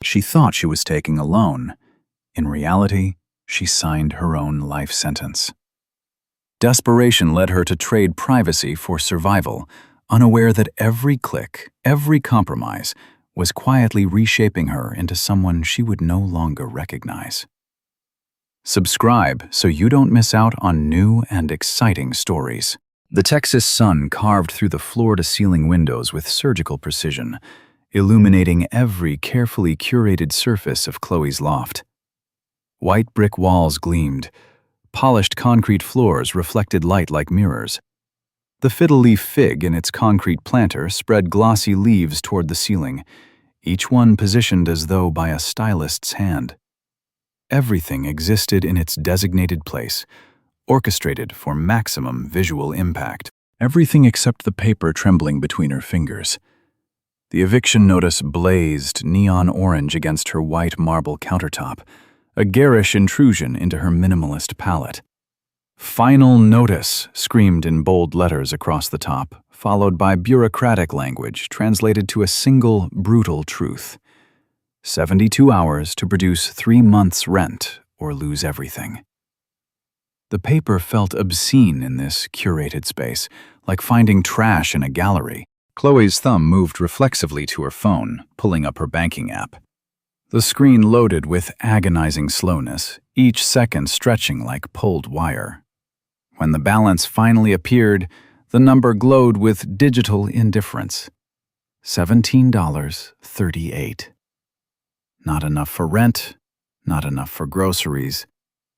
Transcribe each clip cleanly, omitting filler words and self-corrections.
She thought she was taking a loan. In reality, she signed her own life sentence. Desperation led her to trade privacy for survival, unaware that every click, every compromise, was quietly reshaping her into someone she would no longer recognize. Subscribe so you don't miss out on new and exciting stories. The Texas sun carved through the floor-to-ceiling windows with surgical precision, illuminating every carefully curated surface of Chloe's loft. White brick walls gleamed. Polished concrete floors reflected light like mirrors. The fiddle-leaf fig in its concrete planter spread glossy leaves toward the ceiling, each one positioned as though by a stylist's hand. Everything existed in its designated place, orchestrated for maximum visual impact. Everything except the paper trembling between her fingers. The eviction notice blazed neon orange against her white marble countertop, a garish intrusion into her minimalist palette. "Final notice," screamed in bold letters across the top, followed by bureaucratic language translated to a single, brutal truth. 72 hours to produce 3 months' rent or lose everything. The paper felt obscene in this curated space, like finding trash in a gallery. Chloe's thumb moved reflexively to her phone, pulling up her banking app. The screen loaded with agonizing slowness, each second stretching like pulled wire. When the balance finally appeared, the number glowed with digital indifference. $17.38. Not enough for rent, not enough for groceries,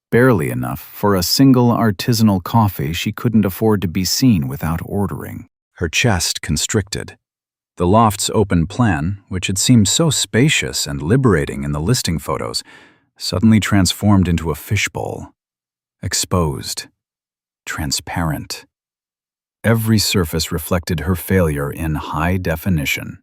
barely enough for a single artisanal coffee she couldn't afford to be seen without ordering. Her chest constricted. The loft's open plan, which had seemed so spacious and liberating in the listing photos, suddenly transformed into a fishbowl. Exposed. Transparent. Every surface reflected her failure in high definition.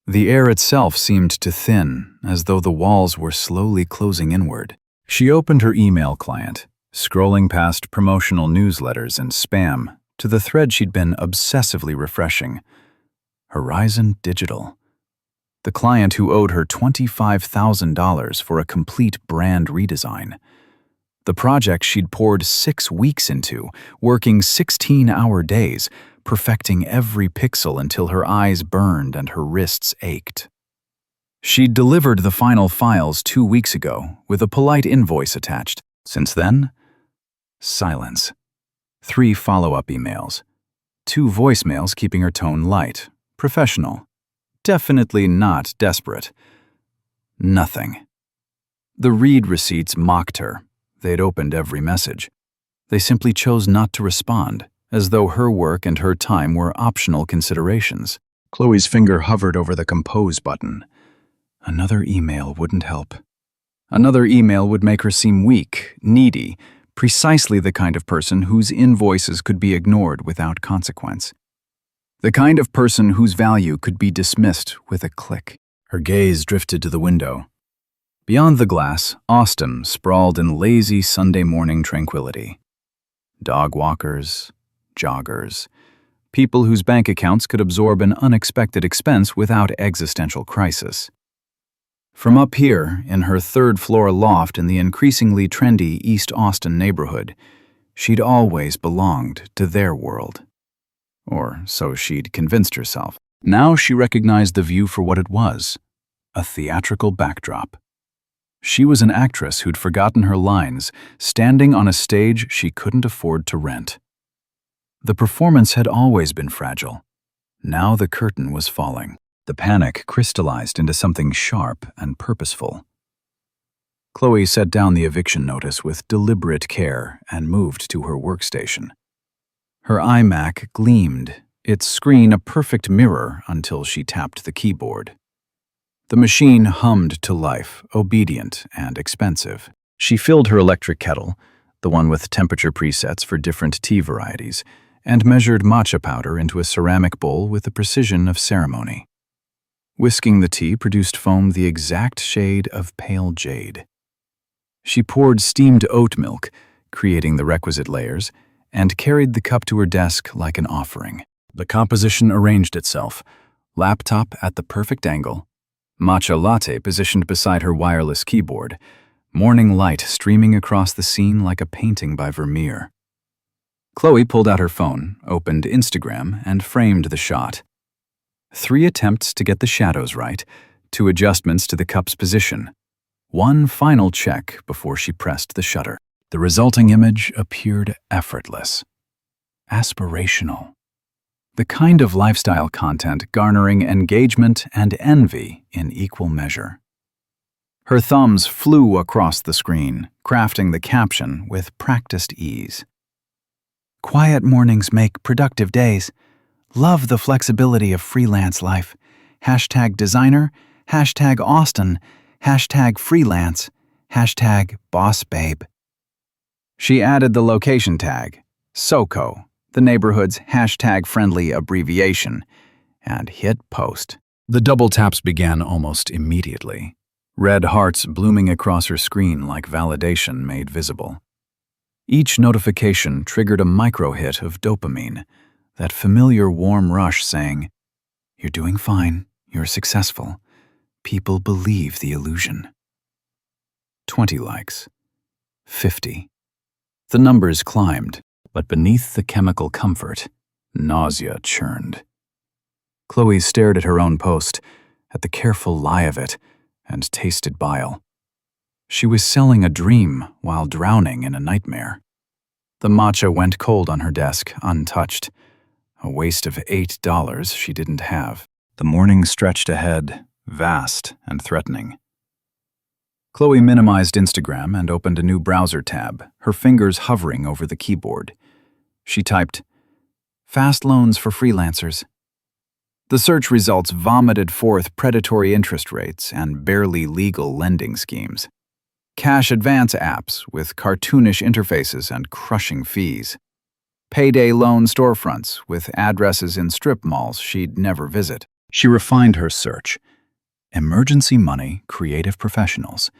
The air itself seemed to thin, as though the walls were slowly closing inward. She opened her email client, scrolling past promotional newsletters and spam to the thread she'd been obsessively refreshing. Horizon Digital. The client who owed her $25,000 for a complete brand redesign. The project she'd poured 6 weeks into, working 16-hour days, perfecting every pixel until her eyes burned and her wrists ached. She'd delivered the final files 2 weeks ago, with a polite invoice attached. Since then, silence. 3 follow-up emails. 2 voicemails keeping her tone light, professional. Definitely not desperate. Nothing. The read receipts mocked her. They'd opened every message. They simply chose not to respond, as though her work and her time were optional considerations. Chloe's finger hovered over the compose button. Another email wouldn't help. Another email would make her seem weak, needy, precisely the kind of person whose invoices could be ignored without consequence. The kind of person whose value could be dismissed with a click. Her gaze drifted to the window. Beyond the glass, Austin sprawled in lazy Sunday morning tranquility. Dog walkers, joggers, people whose bank accounts could absorb an unexpected expense without existential crisis. From up here, in her third-floor loft in the increasingly trendy East Austin neighborhood, she'd always belonged to their world. Or so she'd convinced herself. Now she recognized the view for what it was, a theatrical backdrop. She was an actress who'd forgotten her lines, standing on a stage she couldn't afford to rent. The performance had always been fragile. Now the curtain was falling. The panic crystallized into something sharp and purposeful. Chloe set down the eviction notice with deliberate care and moved to her workstation. Her iMac gleamed, its screen a perfect mirror until she tapped the keyboard. The machine hummed to life, obedient and expensive. She filled her electric kettle, the one with temperature presets for different tea varieties, and measured matcha powder into a ceramic bowl with the precision of ceremony. Whisking the tea produced foam the exact shade of pale jade. She poured steamed oat milk, creating the requisite layers, and carried the cup to her desk like an offering. The composition arranged itself, laptop at the perfect angle, Matcha latte positioned beside her wireless keyboard, morning light streaming across the scene like a painting by Vermeer. Chloe pulled out her phone, opened Instagram, and framed the shot. 3 attempts to get the shadows right, 2 adjustments to the cup's position. 1 final check before she pressed the shutter. The resulting image appeared effortless, aspirational. The kind of lifestyle content garnering engagement and envy in equal measure. Her thumbs flew across the screen, crafting the caption with practiced ease. Quiet mornings make productive days. Love the flexibility of freelance life. #designer, #Austin, #freelance, #bossbabe. She added the location tag, SoCo, the neighborhood's #friendly abbreviation, and hit post. The double taps began almost immediately. Red hearts blooming across her screen like validation made visible. Each notification triggered a micro-hit of dopamine, that familiar warm rush saying, "You're doing fine, you're successful. People believe the illusion." 20 likes. 50. The numbers climbed, but beneath the chemical comfort, nausea churned. Chloe stared at her own post, at the careful lie of it, and tasted bile. She was selling a dream while drowning in a nightmare. The matcha went cold on her desk, untouched. A waste of $8 she didn't have. The morning stretched ahead, vast and threatening. Chloe minimized Instagram and opened a new browser tab, her fingers hovering over the keyboard. She typed, "Fast loans for freelancers." The search results vomited forth predatory interest rates and barely legal lending schemes. Cash advance apps with cartoonish interfaces and crushing fees. Payday loan storefronts with addresses in strip malls she'd never visit. She refined her search. Emergency money, creative professionals.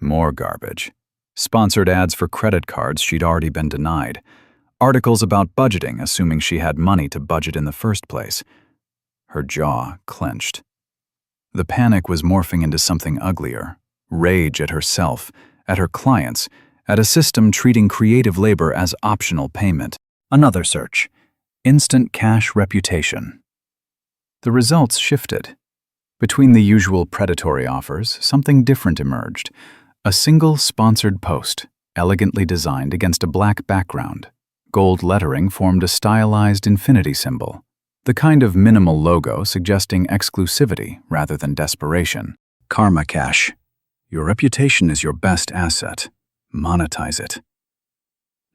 More garbage. Sponsored ads for credit cards she'd already been denied. Articles about budgeting, assuming she had money to budget in the first place. Her jaw clenched. The panic was morphing into something uglier. Rage at herself, at her clients, at a system treating creative labor as optional payment. Another search. Instant cash reputation. The results shifted. Between the usual predatory offers, something different emerged. A single sponsored post, elegantly designed against a black background. Gold lettering formed a stylized infinity symbol, the kind of minimal logo suggesting exclusivity rather than desperation. Karma Cash. Your reputation is your best asset. Monetize it.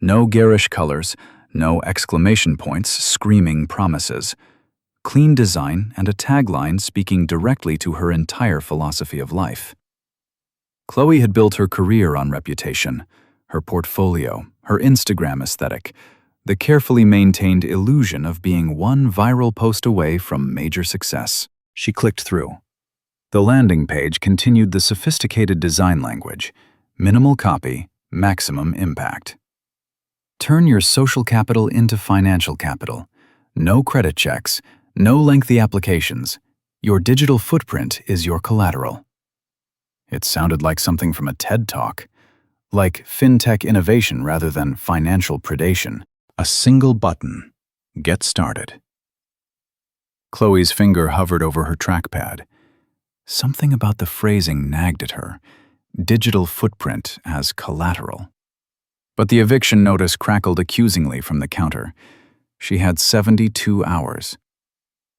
No garish colors, no exclamation points screaming promises. Clean design and a tagline speaking directly to her entire philosophy of life. Chloe had built her career on reputation, her portfolio, her Instagram aesthetic, the carefully maintained illusion of being one viral post away from major success. She clicked through. The landing page continued the sophisticated design language, minimal copy, maximum impact. Turn your social capital into financial capital. No credit checks, no lengthy applications. Your digital footprint is your collateral. It sounded like something from a TED Talk, like fintech innovation rather than financial predation. A single button. Get started. Chloe's finger hovered over her trackpad. Something about the phrasing nagged at her. Digital footprint as collateral. But the eviction notice crackled accusingly from the counter. She had 72 hours.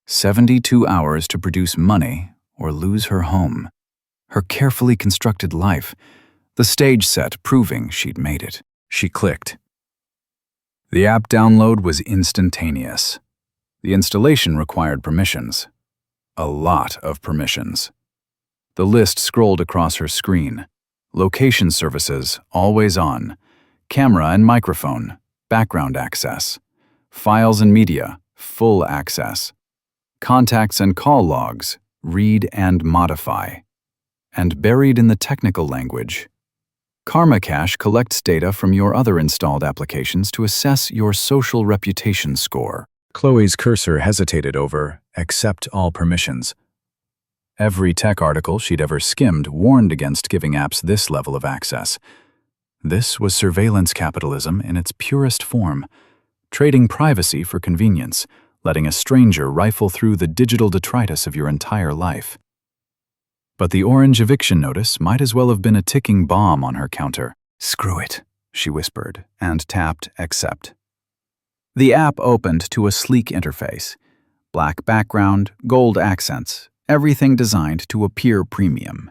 72 hours to produce money or lose her home. Her carefully constructed life. The stage set proving she'd made it. She clicked. The app download was instantaneous. The installation required permissions. A lot of permissions. The list scrolled across her screen. Location services, always on. Camera and microphone, background access. Files and media, full access. Contacts and call logs, read and modify. And buried in the technical language, Karma Cash collects data from your other installed applications to assess your social reputation score. Chloe's cursor hesitated over accept all permissions. Every tech article she'd ever skimmed warned against giving apps this level of access. This was surveillance capitalism in its purest form, trading privacy for convenience, letting a stranger rifle through the digital detritus of your entire life. But the orange eviction notice might as well have been a ticking bomb on her counter. "Screw it," she whispered, and tapped accept. The app opened to a sleek interface. Black background, gold accents, everything designed to appear premium.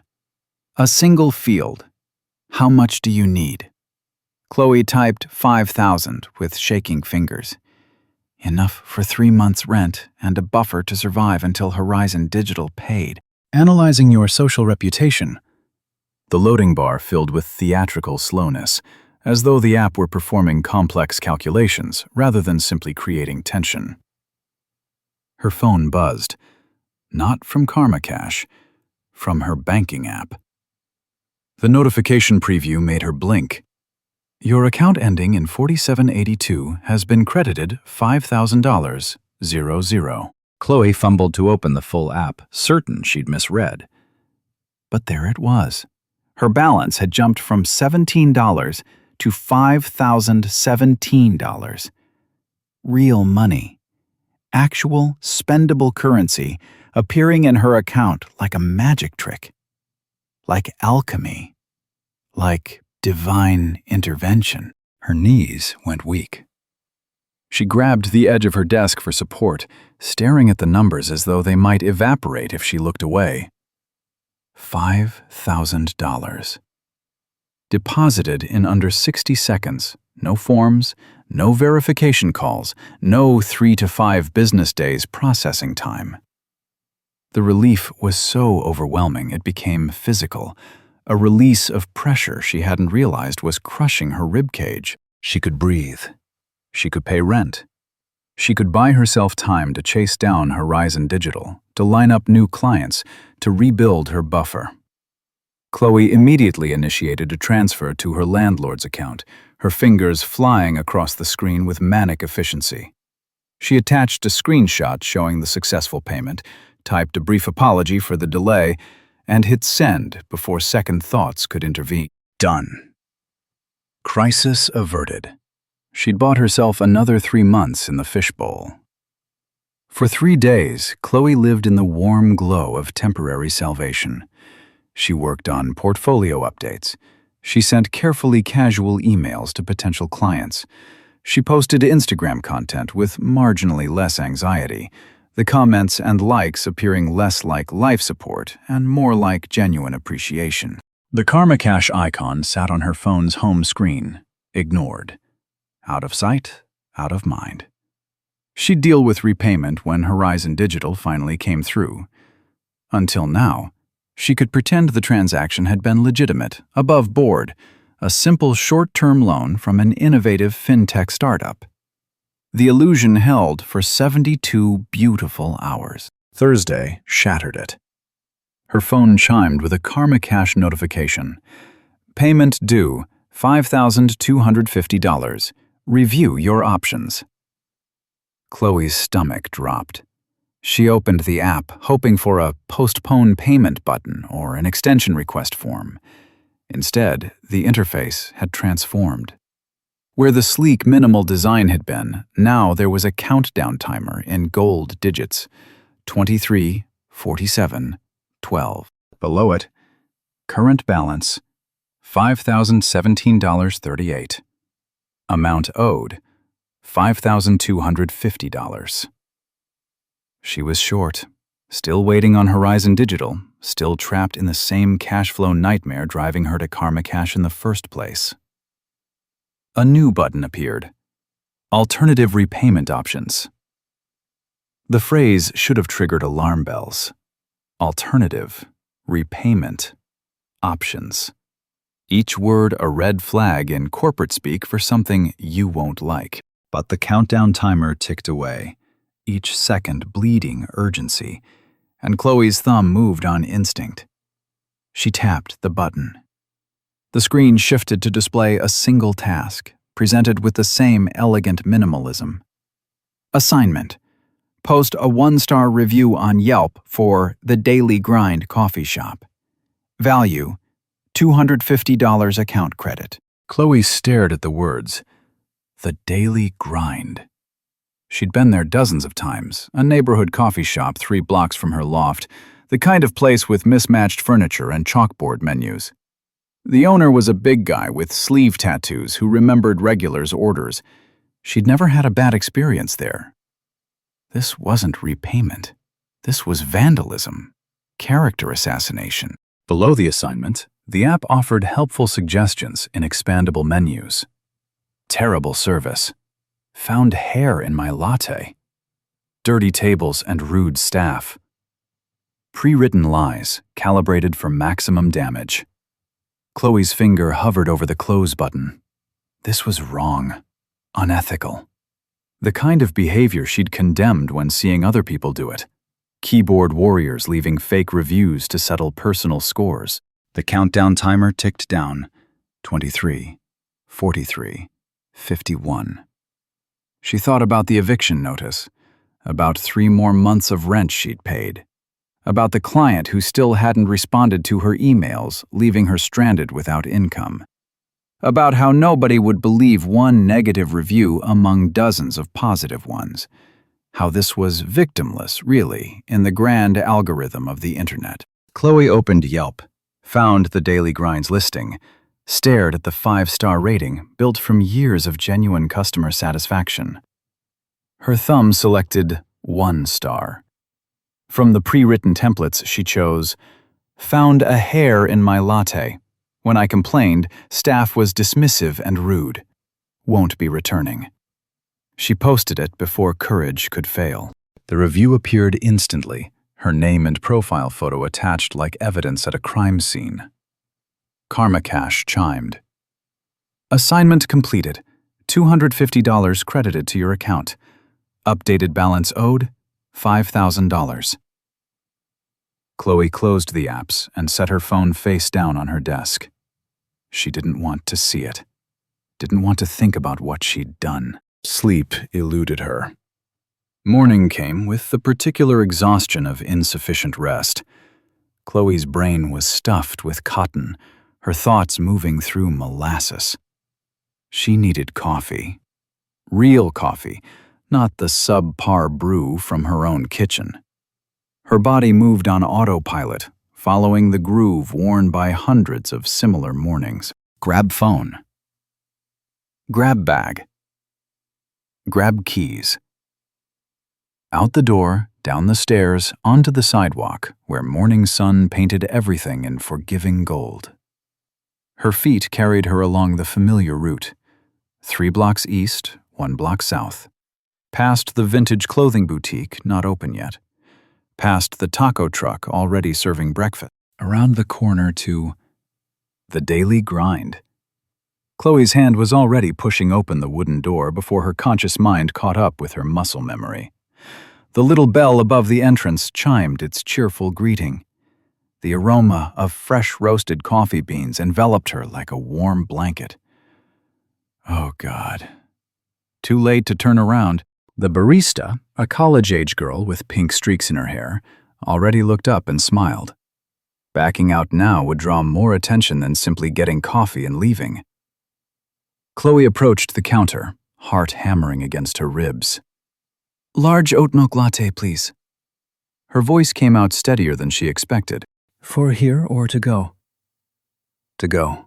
A single field. How much do you need? Chloe typed 5,000 with shaking fingers. Enough for 3 months' rent and a buffer to survive until Horizon Digital paid. Analyzing your social reputation. The loading bar filled with theatrical slowness, as though the app were performing complex calculations rather than simply creating tension. Her phone buzzed. Not from Karma Cash, from her banking app. The notification preview made her blink. Your account ending in 4782 has been credited $5,000, 00. Chloe fumbled to open the full app, certain she'd misread. But there it was. Her balance had jumped from $17 to $5,017. Real money. Actual, spendable currency appearing in her account like a magic trick. Like alchemy. Like divine intervention. Her knees went weak. She grabbed the edge of her desk for support, staring at the numbers as though they might evaporate if she looked away. $5,000. Deposited in under 60 seconds. No forms, no verification calls, no 3 to 5 business days processing time. The relief was so overwhelming it became physical, a release of pressure she hadn't realized was crushing her ribcage. She could breathe. She could pay rent. She could buy herself time to chase down Horizon Digital, to line up new clients, to rebuild her buffer. Chloe immediately initiated a transfer to her landlord's account, her fingers flying across the screen with manic efficiency. She attached a screenshot showing the successful payment, typed a brief apology for the delay, and hit send before second thoughts could intervene. Done. Crisis averted. She'd bought herself another 3 months in the fishbowl. For 3 days, Chloe lived in the warm glow of temporary salvation. She worked on portfolio updates. She sent carefully casual emails to potential clients. She posted Instagram content with marginally less anxiety, the comments and likes appearing less like life support and more like genuine appreciation. The Karma Cash icon sat on her phone's home screen, ignored. Out of sight, out of mind. She'd deal with repayment when Horizon Digital finally came through. Until now, she could pretend the transaction had been legitimate, above board, a simple short-term loan from an innovative fintech startup. The illusion held for 72 beautiful hours. Thursday shattered it. Her phone chimed with a Karma Cash notification. Payment due, $5,250. Review your options. Chloe's stomach dropped. She opened the app, hoping for a postpone payment button or an extension request form. Instead, the interface had transformed. Where the sleek, minimal design had been, now there was a countdown timer in gold digits. 23, 47, 12. Below it, current balance, $5,017.38. Amount owed, $5,250. She was short, still waiting on Horizon Digital, still trapped in the same cash flow nightmare driving her to Karma Cash in the first place. A new button appeared. Alternative repayment options. The phrase should have triggered alarm bells. Alternative, repayment, options. Each word a red flag in corporate speak for something you won't like. But the countdown timer ticked away, each second bleeding urgency, and Chloe's thumb moved on instinct. She tapped the button. The screen shifted to display a single task, presented with the same elegant minimalism. Assignment: Post a 1-star review on Yelp for The Daily Grind Coffee Shop. Value, $250 account credit. Chloe stared at the words, The Daily Grind. She'd been there dozens of times, a neighborhood coffee shop 3 blocks from her loft, the kind of place with mismatched furniture and chalkboard menus. The owner was a big guy with sleeve tattoos who remembered regulars' orders. She'd never had a bad experience there. This wasn't repayment. This was vandalism, character assassination. Below the assignment, the app offered helpful suggestions in expandable menus. Terrible service. Found hair in my latte. Dirty tables and rude staff. Pre-written lies, calibrated for maximum damage. Chloe's finger hovered over the close button. This was wrong. Unethical. The kind of behavior she'd condemned when seeing other people do it. Keyboard warriors leaving fake reviews to settle personal scores. The countdown timer ticked down. 23, 43, 51. She thought about the eviction notice, about 3 more months of rent she'd paid, about the client who still hadn't responded to her emails, leaving her stranded without income, about how nobody would believe one negative review among dozens of positive ones, how this was victimless, really, in the grand algorithm of the internet. Chloe opened Yelp, found the Daily Grind's listing, stared at the 5-star rating built from years of genuine customer satisfaction. Her thumb selected 1 star. From the pre-written templates, she chose, Found a hair in my latte. When I complained, staff was dismissive and rude. Won't be returning. She posted it before courage could fail. The review appeared instantly, her name and profile photo attached like evidence at a crime scene. Karma Cash chimed. Assignment completed. $250 credited to your account. Updated balance owed, $5,000. Chloe closed the apps and set her phone face down on her desk. She didn't want to see it. Didn't want to think about what she'd done. Sleep eluded her. Morning came with the particular exhaustion of insufficient rest. Chloe's brain was stuffed with cotton, her thoughts moving through molasses. She needed coffee. Real coffee, not the subpar brew from her own kitchen. Her body moved on autopilot, following the groove worn by hundreds of similar mornings. Grab phone. Grab bag. Grab keys. Out the door, down the stairs, onto the sidewalk, where morning sun painted everything in forgiving gold. Her feet carried her along the familiar route. 3 blocks east, 1 block south. Past the vintage clothing boutique, not open yet. Past the taco truck already serving breakfast. Around the corner to the Daily Grind. Chloe's hand was already pushing open the wooden door before her conscious mind caught up with her muscle memory. The little bell above the entrance chimed its cheerful greeting. The aroma of fresh roasted coffee beans enveloped her like a warm blanket. Oh, God. Too late to turn around. The barista, a college-age girl with pink streaks in her hair, already looked up and smiled. Backing out now would draw more attention than simply getting coffee and leaving. Chloe approached the counter, heart hammering against her ribs. Large oat milk latte, please. Her voice came out steadier than she expected. For here or to go? To go.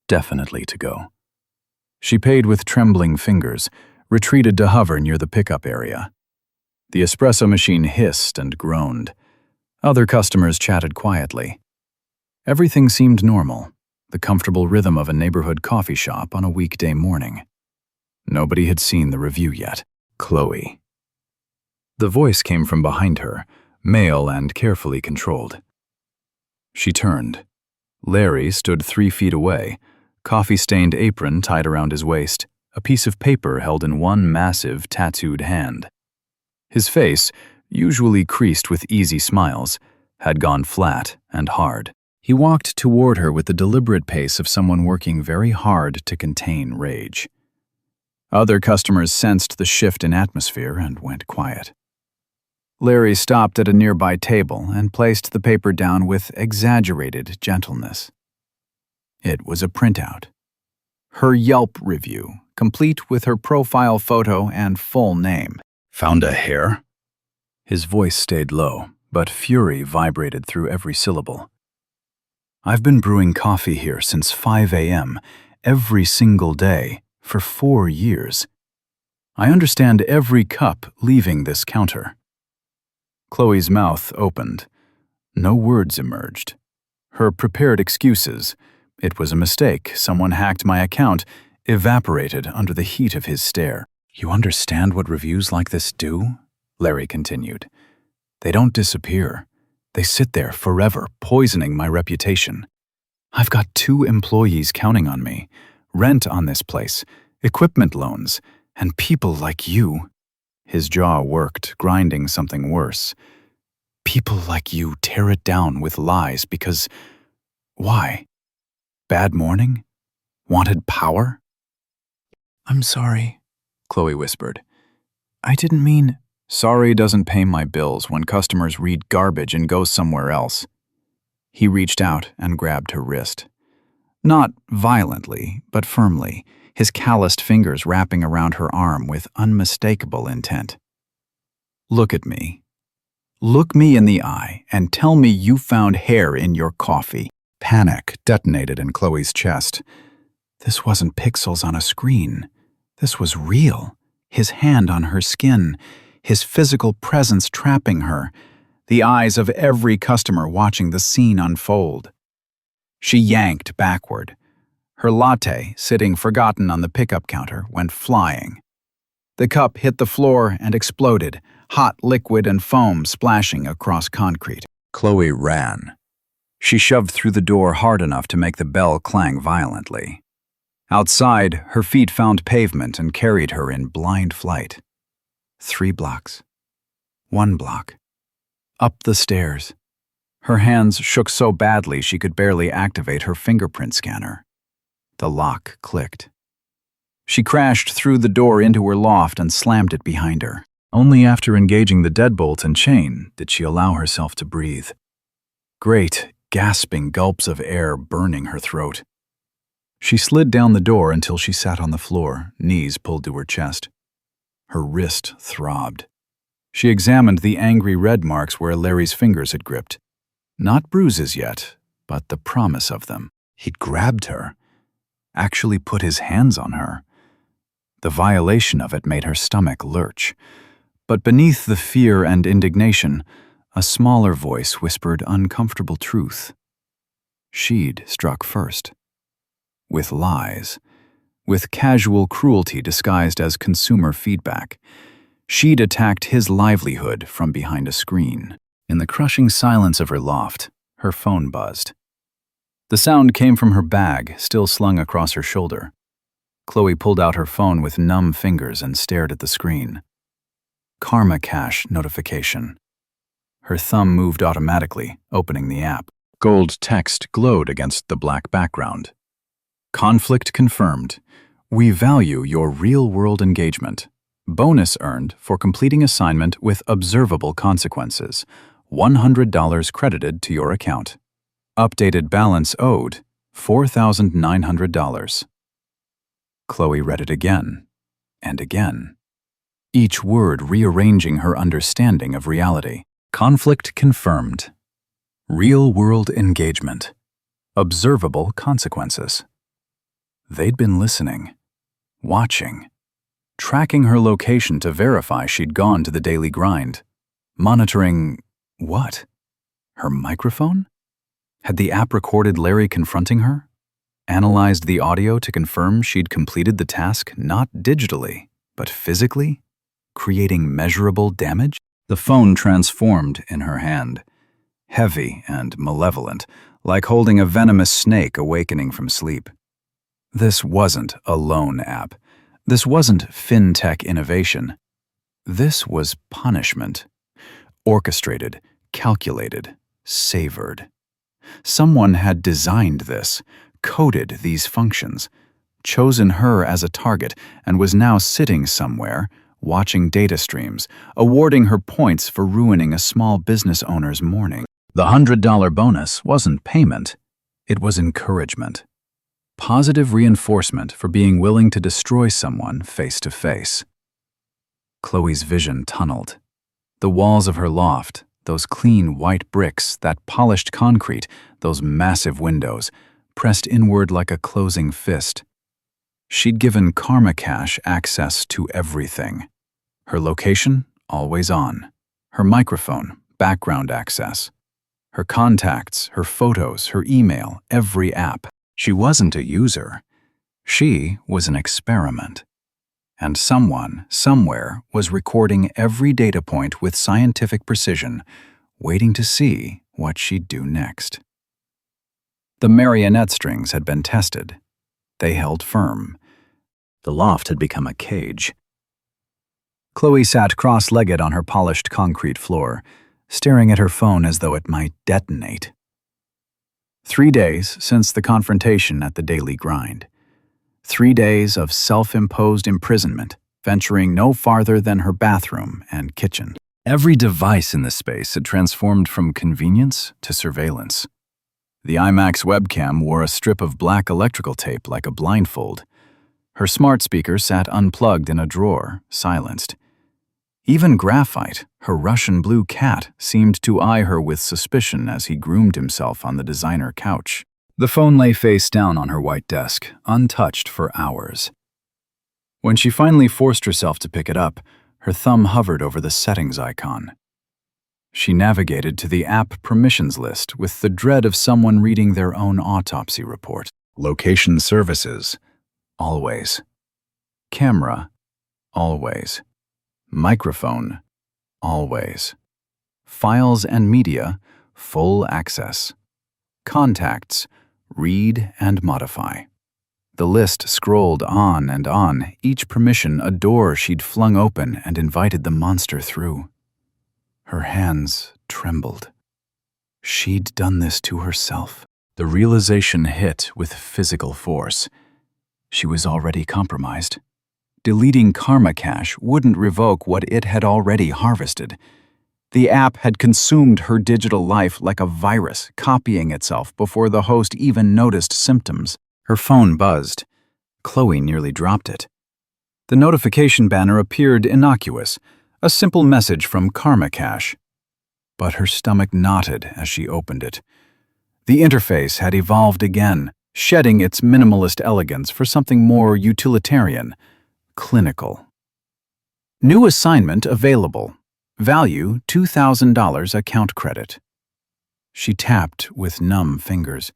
Definitely to go. She paid with trembling fingers, retreated to hover near the pickup area. The espresso machine hissed and groaned. Other customers chatted quietly. Everything seemed normal, the comfortable rhythm of a neighborhood coffee shop on a weekday morning. Nobody had seen the review yet. Chloe. The voice came from behind her, male and carefully controlled. She turned. Larry stood 3 feet away, coffee-stained apron tied around his waist, a piece of paper held in one massive, tattooed hand. His face, usually creased with easy smiles, had gone flat and hard. He walked toward her with the deliberate pace of someone working very hard to contain rage. Other customers sensed the shift in atmosphere and went quiet. Larry stopped at a nearby table and placed the paper down with exaggerated gentleness. It was a printout. Her Yelp review, complete with her profile photo and full name. Found a hair? His voice stayed low, but fury vibrated through every syllable. I've been brewing coffee here since 5 a.m. every single day for 4 years. I understand every cup leaving this counter. Chloe's mouth opened. No words emerged. Her prepared excuses, it was a mistake, someone hacked my account, evaporated under the heat of his stare. You understand what reviews like this do? Larry continued. They don't disappear. They sit there forever, poisoning my reputation. I've got 2 employees counting on me, rent on this place, equipment loans, and people like you. His jaw worked, grinding something worse. People like you tear it down with lies because... Why? Bad morning? Wanted power? I'm sorry, Chloe whispered. I didn't mean... Sorry doesn't pay my bills when customers read garbage and go somewhere else. He reached out and grabbed her wrist. Not violently, but firmly, his calloused fingers wrapping around her arm with unmistakable intent. Look at me. Look me in the eye and tell me you found hair in your coffee. Panic detonated in Chloe's chest. This wasn't pixels on a screen. This was real. His hand on her skin, his physical presence trapping her, the eyes of every customer watching the scene unfold. She yanked backward. Her latte, sitting forgotten on the pickup counter, went flying. The cup hit the floor and exploded, hot liquid and foam splashing across concrete. Chloe ran. She shoved through the door hard enough to make the bell clang violently. Outside, her feet found pavement and carried her in blind flight. 3 blocks. 1 block. Up the stairs. Her hands shook so badly she could barely activate her fingerprint scanner. The lock clicked. She crashed through the door into her loft and slammed it behind her. Only after engaging the deadbolt and chain did she allow herself to breathe. Great, gasping gulps of air burning her throat. She slid down the door until she sat on the floor, knees pulled to her chest. Her wrist throbbed. She examined the angry red marks where Larry's fingers had gripped. Not bruises yet, but the promise of them. He'd grabbed her. Actually put his hands on her. The violation of it made her stomach lurch. But beneath the fear and indignation, a smaller voice whispered uncomfortable truth. She'd struck first. With lies. With casual cruelty disguised as consumer feedback. She'd attacked his livelihood from behind a screen. In the crushing silence of her loft, her phone buzzed. The sound came from her bag, still slung across her shoulder. Chloe pulled out her phone with numb fingers and stared at the screen. Karma Cash notification. Her thumb moved automatically, opening the app. Gold text glowed against the black background. Conflict confirmed. We value your real-world engagement. Bonus earned for completing assignment with observable consequences. $100 credited to your account. Updated balance owed, $4,900. Chloe read it again, and again. Each word rearranging her understanding of reality. Conflict confirmed. Real-world engagement. Observable consequences. They'd been listening, watching, tracking her location to verify she'd gone to the daily grind. Monitoring what? Her microphone? Had the app recorded Larry confronting her? Analyzed the audio to confirm she'd completed the task not digitally, but physically? Creating measurable damage? The phone transformed in her hand. Heavy and malevolent, like holding a venomous snake awakening from sleep. This wasn't a loan app. This wasn't fintech innovation. This was punishment. Orchestrated, calculated, savored. Someone had designed this, coded these functions, chosen her as a target, and was now sitting somewhere, watching data streams, awarding her points for ruining a small business owner's morning. The $100 bonus wasn't payment, it was encouragement. Positive reinforcement for being willing to destroy someone face to face. Chloe's vision tunneled. The walls of her loft, those clean white bricks, that polished concrete, those massive windows, pressed inward like a closing fist. She'd given Karma Cash access to everything. Her location, always on. Her microphone, background access. Her contacts, her photos, her email, every app. She wasn't a user. She was an experiment. And someone, somewhere, was recording every data point with scientific precision, waiting to see what she'd do next. The marionette strings had been tested. They held firm. The loft had become a cage. Chloe sat cross-legged on her polished concrete floor, staring at her phone as though it might detonate. 3 days since the confrontation at the daily grind. 3 days of self-imposed imprisonment, venturing no farther than her bathroom and kitchen. Every device in the space had transformed from convenience to surveillance. The IMAX webcam wore a strip of black electrical tape like a blindfold. Her smart speaker sat unplugged in a drawer, silenced. Even Graphite, her Russian blue cat, seemed to eye her with suspicion as he groomed himself on the designer couch. The phone lay face down on her white desk, untouched for hours. When she finally forced herself to pick it up, her thumb hovered over the settings icon. She navigated to the app permissions list with the dread of someone reading their own autopsy report. Location services, always. Camera, always. Microphone, always. Files and media, full access. Contacts, read and modify. The list scrolled on and on, each permission a door she'd flung open and invited the monster through. Her hands trembled. She'd done this to herself. The realization hit with physical force. She was already compromised. Deleting Karma Cash wouldn't revoke what it had already harvested. The app had consumed her digital life like a virus, copying itself before the host even noticed symptoms. Her phone buzzed. Chloe nearly dropped it. The notification banner appeared innocuous, a simple message from Karma Cash. But her stomach knotted as she opened it. The interface had evolved again, shedding its minimalist elegance for something more utilitarian, clinical. New assignment available. Value $2,000 account credit. She tapped with numb fingers.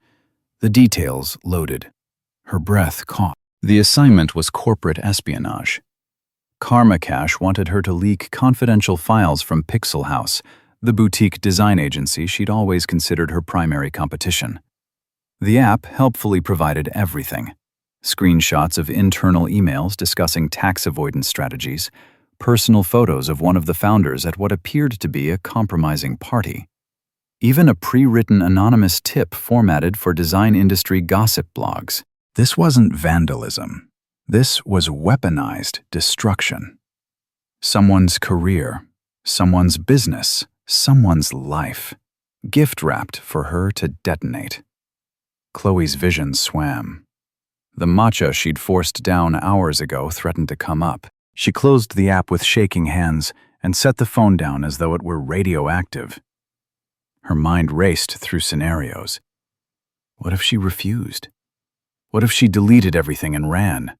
The details loaded. Her breath caught. The assignment was corporate espionage. Karma Cash wanted her to leak confidential files from Pixel House, the boutique design agency she'd always considered her primary competition. The app helpfully provided everything. Screenshots of internal emails discussing tax avoidance strategies, personal photos of one of the founders at what appeared to be a compromising party. Even a pre-written anonymous tip formatted for design industry gossip blogs. This wasn't vandalism. This was weaponized destruction. Someone's career, someone's business, someone's life, gift-wrapped for her to detonate. Chloe's vision swam. The matcha she'd forced down hours ago threatened to come up. She closed the app with shaking hands and set the phone down as though it were radioactive. Her mind raced through scenarios. What if she refused? What if she deleted everything and ran?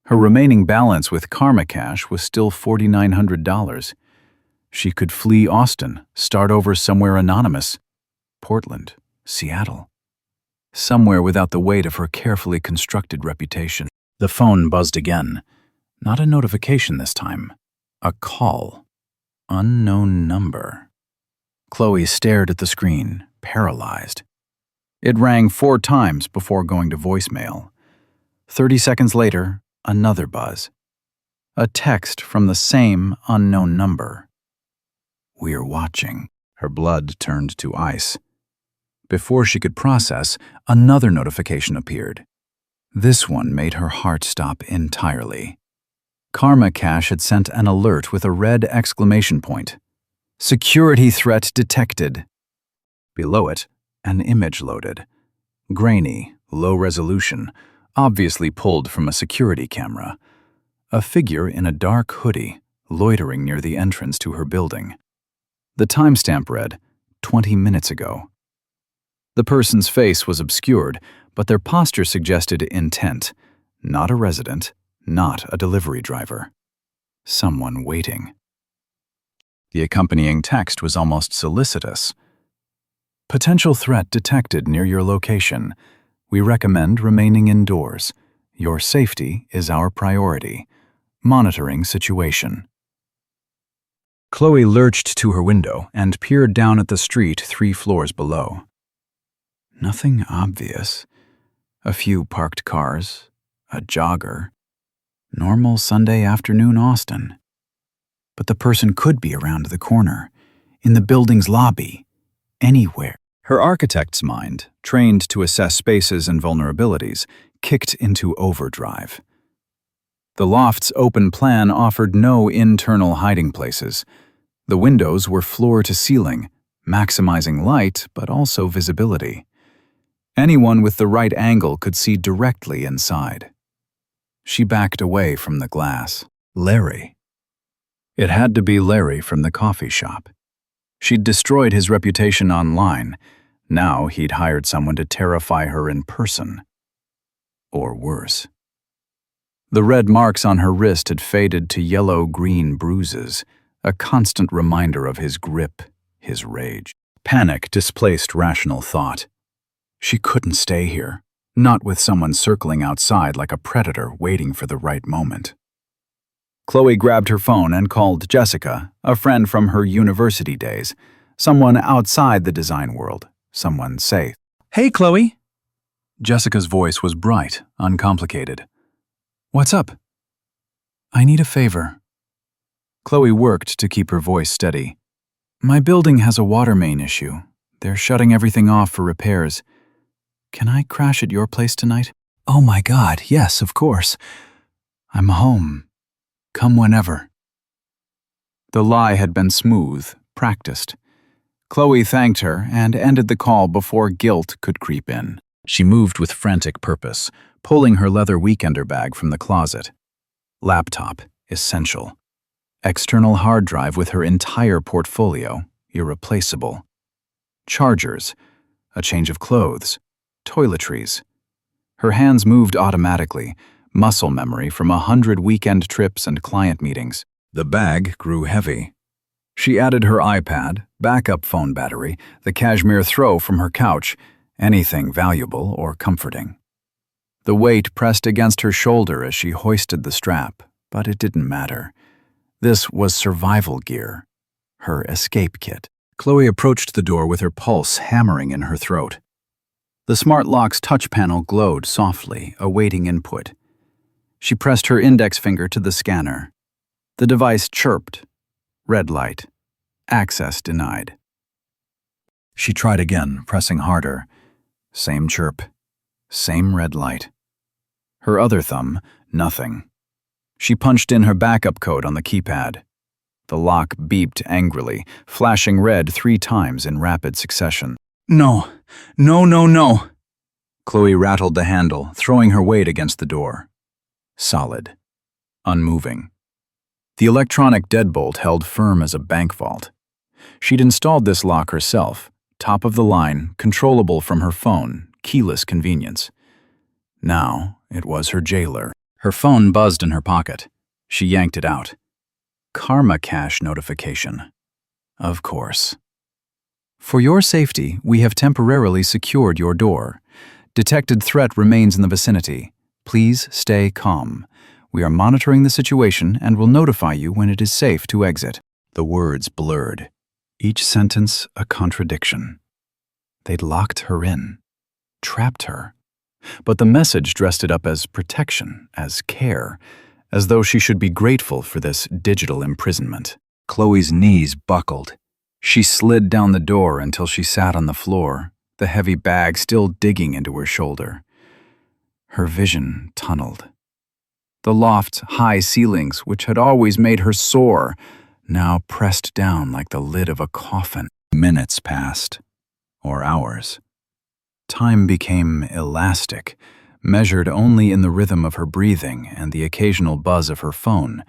Her remaining balance with Karma Cash was still $4,900. She could flee Austin, start over somewhere anonymous. Portland, Seattle. Somewhere without the weight of her carefully constructed reputation. The phone buzzed again. Not a notification this time. A call. Unknown number. Chloe stared at the screen, paralyzed. It rang 4 times before going to voicemail. 30 seconds later, another buzz. A text from the same unknown number. "We're watching." Her blood turned to ice. Before she could process, another notification appeared. This one made her heart stop entirely. Karma Cache had sent an alert with a red exclamation point. Security threat detected. Below it, an image loaded. Grainy, low resolution, obviously pulled from a security camera. A figure in a dark hoodie, loitering near the entrance to her building. The timestamp read, 20 minutes ago. The person's face was obscured, but their posture suggested intent. Not a resident, not a delivery driver. Someone waiting. The accompanying text was almost solicitous. Potential threat detected near your location. We recommend remaining indoors. Your safety is our priority. Monitoring situation. Chloe lurched to her window and peered down at the street 3 floors below. Nothing obvious. A few parked cars, a jogger. Normal Sunday afternoon Austin. But the person could be around the corner, in the building's lobby, anywhere. Her architect's mind, trained to assess spaces and vulnerabilities, kicked into overdrive. The loft's open plan offered no internal hiding places. The windows were floor to ceiling, maximizing light but also visibility. Anyone with the right angle could see directly inside. She backed away from the glass. Larry. It had to be Larry from the coffee shop. She'd destroyed his reputation online. Now he'd hired someone to terrify her in person. Or worse. The red marks on her wrist had faded to yellow-green bruises, a constant reminder of his grip, his rage. Panic displaced rational thought. She couldn't stay here, not with someone circling outside like a predator waiting for the right moment. Chloe grabbed her phone and called Jessica, a friend from her university days, someone outside the design world, someone safe. "Hey, Chloe." Jessica's voice was bright, uncomplicated. "What's up?" "I need a favor." Chloe worked to keep her voice steady. "My building has a water main issue. They're shutting everything off for repairs. Can I crash at your place tonight?" "Oh my God, yes, of course. I'm home. Come whenever." The lie had been smooth, practiced. Chloe thanked her and ended the call before guilt could creep in. She moved with frantic purpose, pulling her leather weekender bag from the closet. Laptop, essential. External hard drive with her entire portfolio, irreplaceable. Chargers, a change of clothes, toiletries. Her hands moved automatically, muscle memory from 100 weekend trips and client meetings. The bag grew heavy. She added her iPad, backup phone battery, the cashmere throw from her couch, anything valuable or comforting. The weight pressed against her shoulder as she hoisted the strap, but it didn't matter. This was survival gear, her escape kit. Chloe approached the door with her pulse hammering in her throat. The smart lock's touch panel glowed softly, awaiting input. She pressed her index finger to the scanner. The device chirped. Red light. Access denied. She tried again, pressing harder. Same chirp. Same red light. Her other thumb, nothing. She punched in her backup code on the keypad. The lock beeped angrily, flashing red 3 times in rapid succession. "No, no, no, no." Chloe rattled the handle, throwing her weight against the door. Solid. Unmoving. The electronic deadbolt held firm as a bank vault. She'd installed this lock herself, top of the line, controllable from her phone, keyless convenience. Now it was her jailer. Her phone buzzed in her pocket. She yanked it out. Karma Cache notification. Of course. For your safety, we have temporarily secured your door. Detected threat remains in the vicinity. Please stay calm. We are monitoring the situation and will notify you when it is safe to exit. The words blurred. Each sentence a contradiction. They'd locked her in. Trapped her. But the message dressed it up as protection, as care, as though she should be grateful for this digital imprisonment. Chloe's knees buckled. She slid down the door until she sat on the floor, the heavy bag still digging into her shoulder. Her vision tunneled. The loft's high ceilings, which had always made her soar, now pressed down like the lid of a coffin. Minutes passed, or hours. Time became elastic, measured only in the rhythm of her breathing and the occasional buzz of her phone.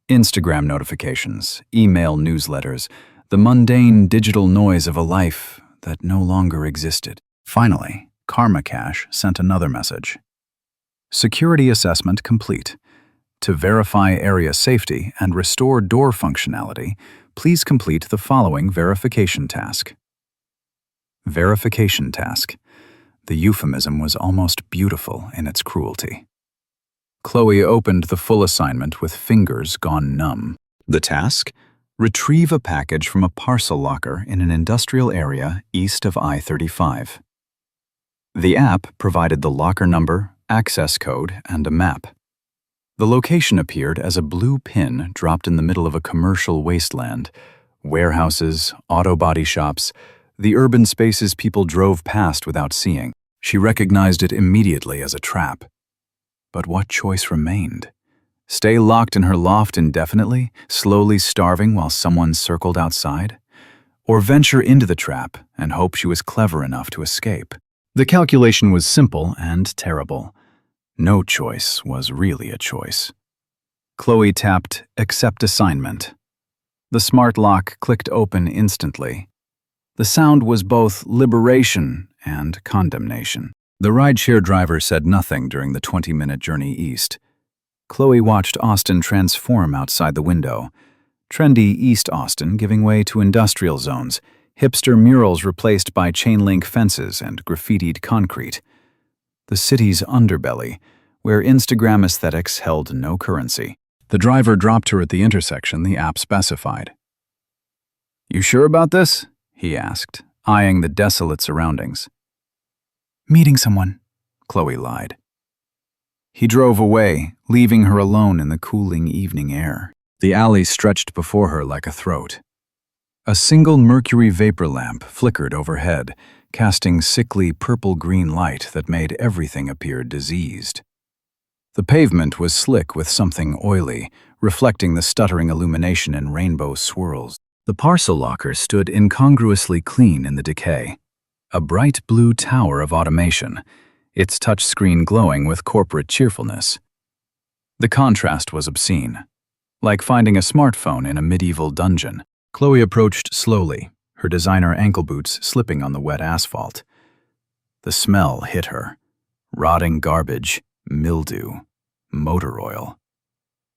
Instagram notifications, email newsletters, the mundane digital noise of a life that no longer existed. Finally, Karma Cache sent another message. Security assessment complete. To verify area safety and restore door functionality, please complete the following verification task. Verification task. The euphemism was almost beautiful in its cruelty. Chloe opened the full assignment with fingers gone numb. The task? Retrieve a package from a parcel locker in an industrial area east of I-35. The app provided the locker number, access code, and a map. The location appeared as a blue pin dropped in the middle of a commercial wasteland. Warehouses, auto body shops, the urban spaces people drove past without seeing. She recognized it immediately as a trap. But what choice remained? Stay locked in her loft indefinitely, slowly starving while someone circled outside? Or venture into the trap and hope she was clever enough to escape? The calculation was simple and terrible. No choice was really a choice. Chloe tapped Accept Assignment. The smart lock clicked open instantly. The sound was both liberation and condemnation. The rideshare driver said nothing during the 20-minute journey east. Chloe watched Austin transform outside the window. Trendy East Austin giving way to industrial zones, hipster murals replaced by chain-link fences and graffitied concrete. The city's underbelly, where Instagram aesthetics held no currency. The driver dropped her at the intersection the app specified. "You sure about this?" he asked, eyeing the desolate surroundings. "Meeting someone," Chloe lied. He drove away, leaving her alone in the cooling evening air. The alley stretched before her like a throat. A single mercury vapor lamp flickered overhead, casting sickly purple-green light that made everything appear diseased. The pavement was slick with something oily, reflecting the stuttering illumination in rainbow swirls. The parcel locker stood incongruously clean in the decay. A bright blue tower of automation, its touchscreen glowing with corporate cheerfulness. The contrast was obscene, like finding a smartphone in a medieval dungeon. Chloe approached slowly, her designer ankle boots slipping on the wet asphalt. The smell hit her. Rotting garbage, mildew, motor oil.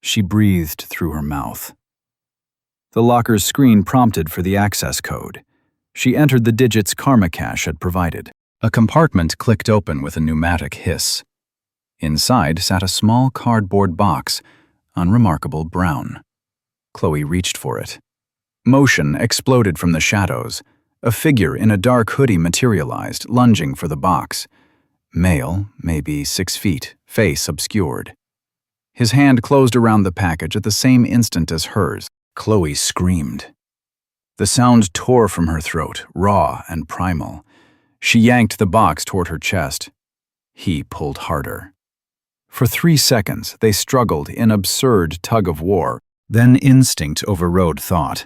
She breathed through her mouth. The locker's screen prompted for the access code. She entered the digits Karma Cache had provided. A compartment clicked open with a pneumatic hiss. Inside sat a small cardboard box, unremarkable brown. Chloe reached for it. Motion exploded from the shadows. A figure in a dark hoodie materialized, lunging for the box. Male, maybe 6 feet, face obscured. His hand closed around the package at the same instant as hers. Chloe screamed. The sound tore from her throat, raw and primal. She yanked the box toward her chest. He pulled harder. For 3 seconds, they struggled in absurd tug-of-war. Then instinct overrode thought.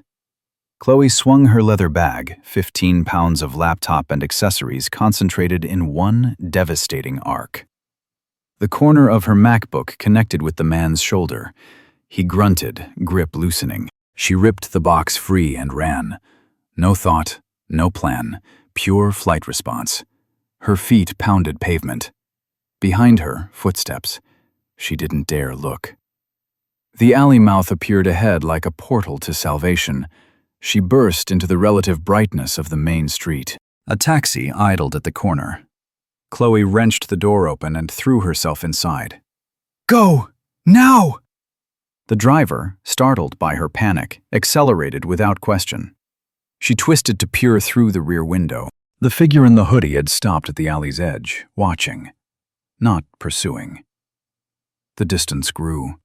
Chloe swung her leather bag, 15 pounds of laptop and accessories concentrated in one devastating arc. The corner of her MacBook connected with the man's shoulder. He grunted, grip loosening. She ripped the box free and ran. No thought, no plan, pure flight response. Her feet pounded pavement. Behind her, footsteps. She didn't dare look. The alley mouth appeared ahead like a portal to salvation. She burst into the relative brightness of the main street. A taxi idled at the corner. Chloe wrenched the door open and threw herself inside. "Go! Now!" The driver, startled by her panic, accelerated without question. She twisted to peer through the rear window. The figure in the hoodie had stopped at the alley's edge, watching, not pursuing. The distance grew.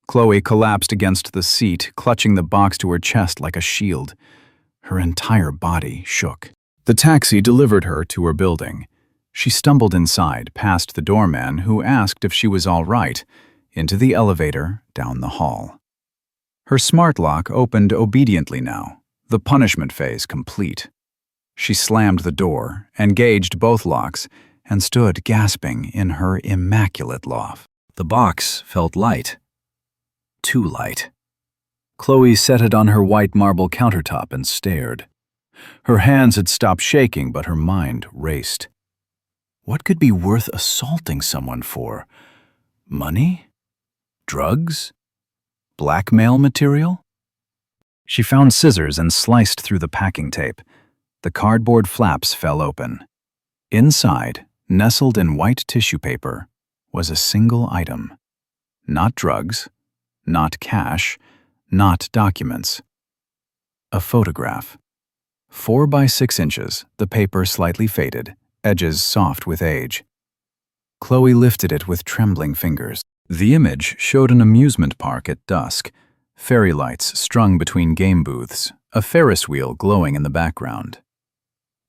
Chloe collapsed against the seat, clutching the box to her chest like a shield. Her entire body shook. The taxi delivered her to her building. She stumbled inside, past the doorman, who asked if she was all right. into the elevator, down the hall. Her smart lock opened obediently now, the punishment phase complete. She slammed the door, engaged both locks, and stood gasping in her immaculate loft. The box felt light. Too light. Chloe set it on her white marble countertop and stared. Her hands had stopped shaking, but her mind raced. What could be worth assaulting someone for? Money? Drugs? Blackmail material? She found scissors and sliced through the packing tape. The cardboard flaps fell open. Inside, nestled in white tissue paper, was a single item. Not drugs, not cash, not documents. A photograph. 4 by 6 inches, the paper slightly faded, edges soft with age. Chloe lifted it with trembling fingers. The image showed an amusement park at dusk, fairy lights strung between game booths, a Ferris wheel glowing in the background.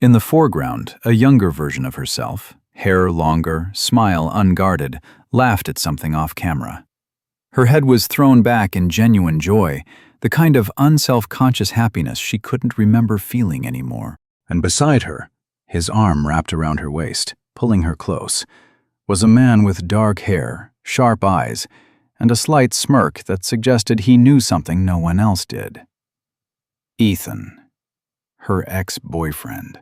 In the foreground, a younger version of herself, hair longer, smile unguarded, laughed at something off camera. Her head was thrown back in genuine joy, the kind of unself-conscious happiness she couldn't remember feeling anymore. And beside her, his arm wrapped around her waist, pulling her close, was a man with dark hair, sharp eyes, and a slight smirk that suggested he knew something no one else did. Ethan, her ex-boyfriend.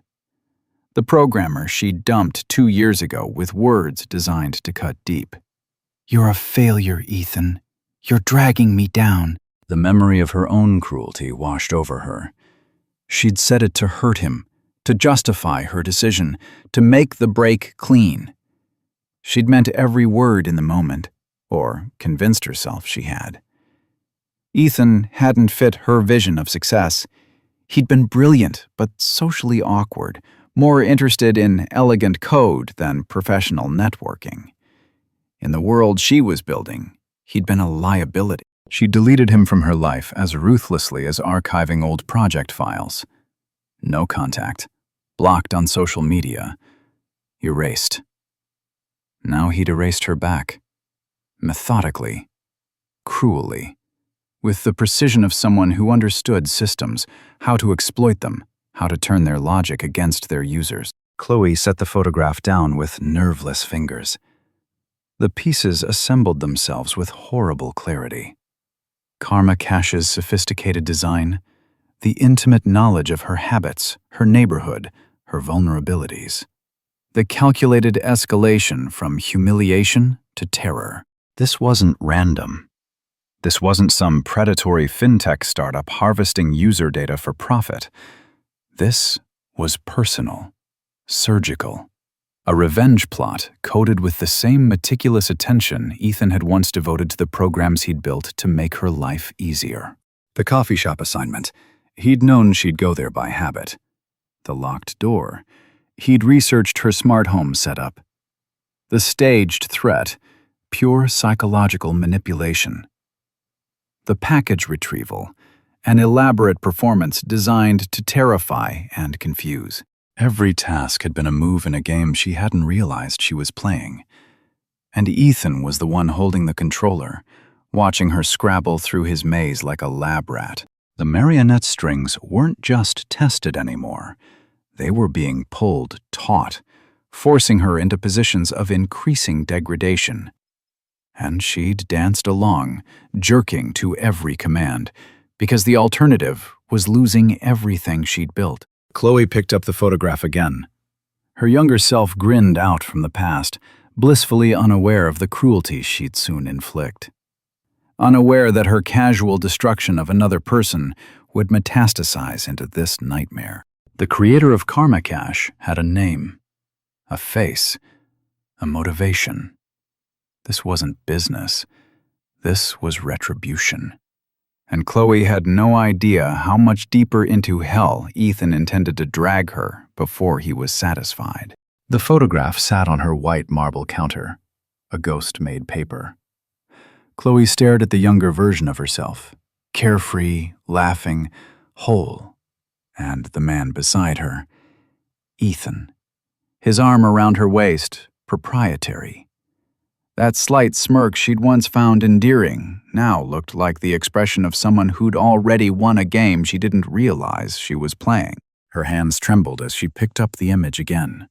The programmer she dumped 2 years ago with words designed to cut deep. "You're a failure, Ethan. You're dragging me down." The memory of her own cruelty washed over her. She'd said it to hurt him, to justify her decision, to make the break clean. She'd meant every word in the moment, or convinced herself she had. Ethan hadn't fit her vision of success. He'd been brilliant, but socially awkward, more interested in elegant code than professional networking. In the world she was building, he'd been a liability. She deleted him from her life as ruthlessly as archiving old project files. No contact. Blocked on social media. Erased. Now he'd erased her back. Methodically. Cruelly. With the precision of someone who understood systems, how to exploit them, how to turn their logic against their users. Chloe set the photograph down with nerveless fingers. The pieces assembled themselves with horrible clarity. Karma Cash's sophisticated design, the intimate knowledge of her habits, her neighborhood, her vulnerabilities. The calculated escalation from humiliation to terror. This wasn't random. This wasn't some predatory fintech startup harvesting user data for profit. This was personal, surgical. A revenge plot coded with the same meticulous attention Ethan had once devoted to the programs he'd built to make her life easier. The coffee shop assignment. He'd known she'd go there by habit. The locked door. He'd researched her smart home setup. The staged threat. Pure psychological manipulation. The package retrieval. An elaborate performance designed to terrify and confuse. Every task had been a move in a game she hadn't realized she was playing. And Ethan was the one holding the controller, watching her scrabble through his maze like a lab rat. The marionette strings weren't just tested anymore. They were being pulled taut, forcing her into positions of increasing degradation. And she'd danced along, jerking to every command, because the alternative was losing everything she'd built. Chloe picked up the photograph again. Her younger self grinned out from the past, blissfully unaware of the cruelty she'd soon inflict. Unaware that her casual destruction of another person would metastasize into this nightmare. The creator of Karma Cash had a name, a face, a motivation. This wasn't business. This was retribution. And Chloe had no idea how much deeper into hell Ethan intended to drag her before he was satisfied. The photograph sat on her white marble counter, a ghost-made paper. Chloe stared at the younger version of herself, carefree, laughing, whole, and the man beside her, Ethan, his arm around her waist, proprietary. That slight smirk she'd once found endearing now looked like the expression of someone who'd already won a game she didn't realize she was playing. Her hands trembled as she picked up the image again.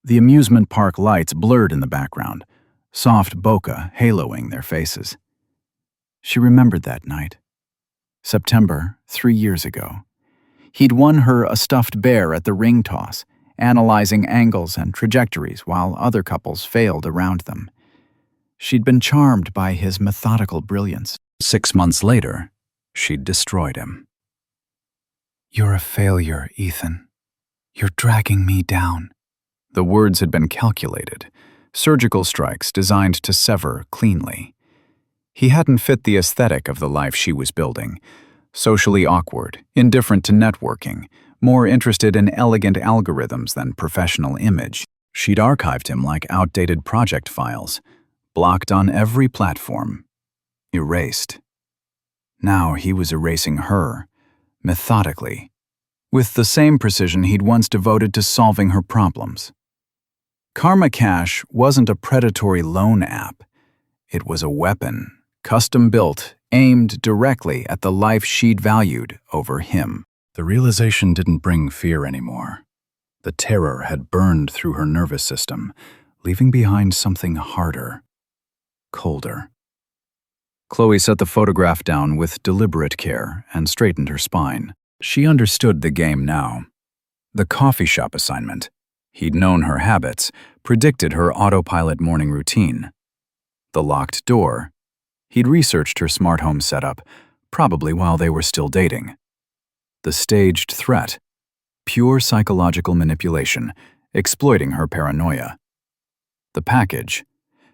The amusement park lights blurred in the background, soft bokeh haloing their faces. She remembered that night. September, 3 years ago. He'd won her a stuffed bear at the ring toss, analyzing angles and trajectories while other couples failed around them. She'd been charmed by his methodical brilliance. 6 months later, she'd destroyed him. "You're a failure, Ethan. You're dragging me down." The words had been calculated, surgical strikes designed to sever cleanly. He hadn't fit the aesthetic of the life she was building. Socially awkward, indifferent to networking, more interested in elegant algorithms than professional image. She'd archived him like outdated project files, blocked on every platform, erased. Now he was erasing her, methodically, with the same precision he'd once devoted to solving her problems. Karma Cash wasn't a predatory loan app. It was a weapon, custom-built, aimed directly at the life she'd valued over him. The realization didn't bring fear anymore. The terror had burned through her nervous system, leaving behind something harder, colder. Chloe set the photograph down with deliberate care and straightened her spine. She understood the game now. The coffee shop assignment. He'd known her habits, predicted her autopilot morning routine. The locked door. He'd researched her smart home setup, probably while they were still dating. The staged threat. Pure psychological manipulation, exploiting her paranoia. The package.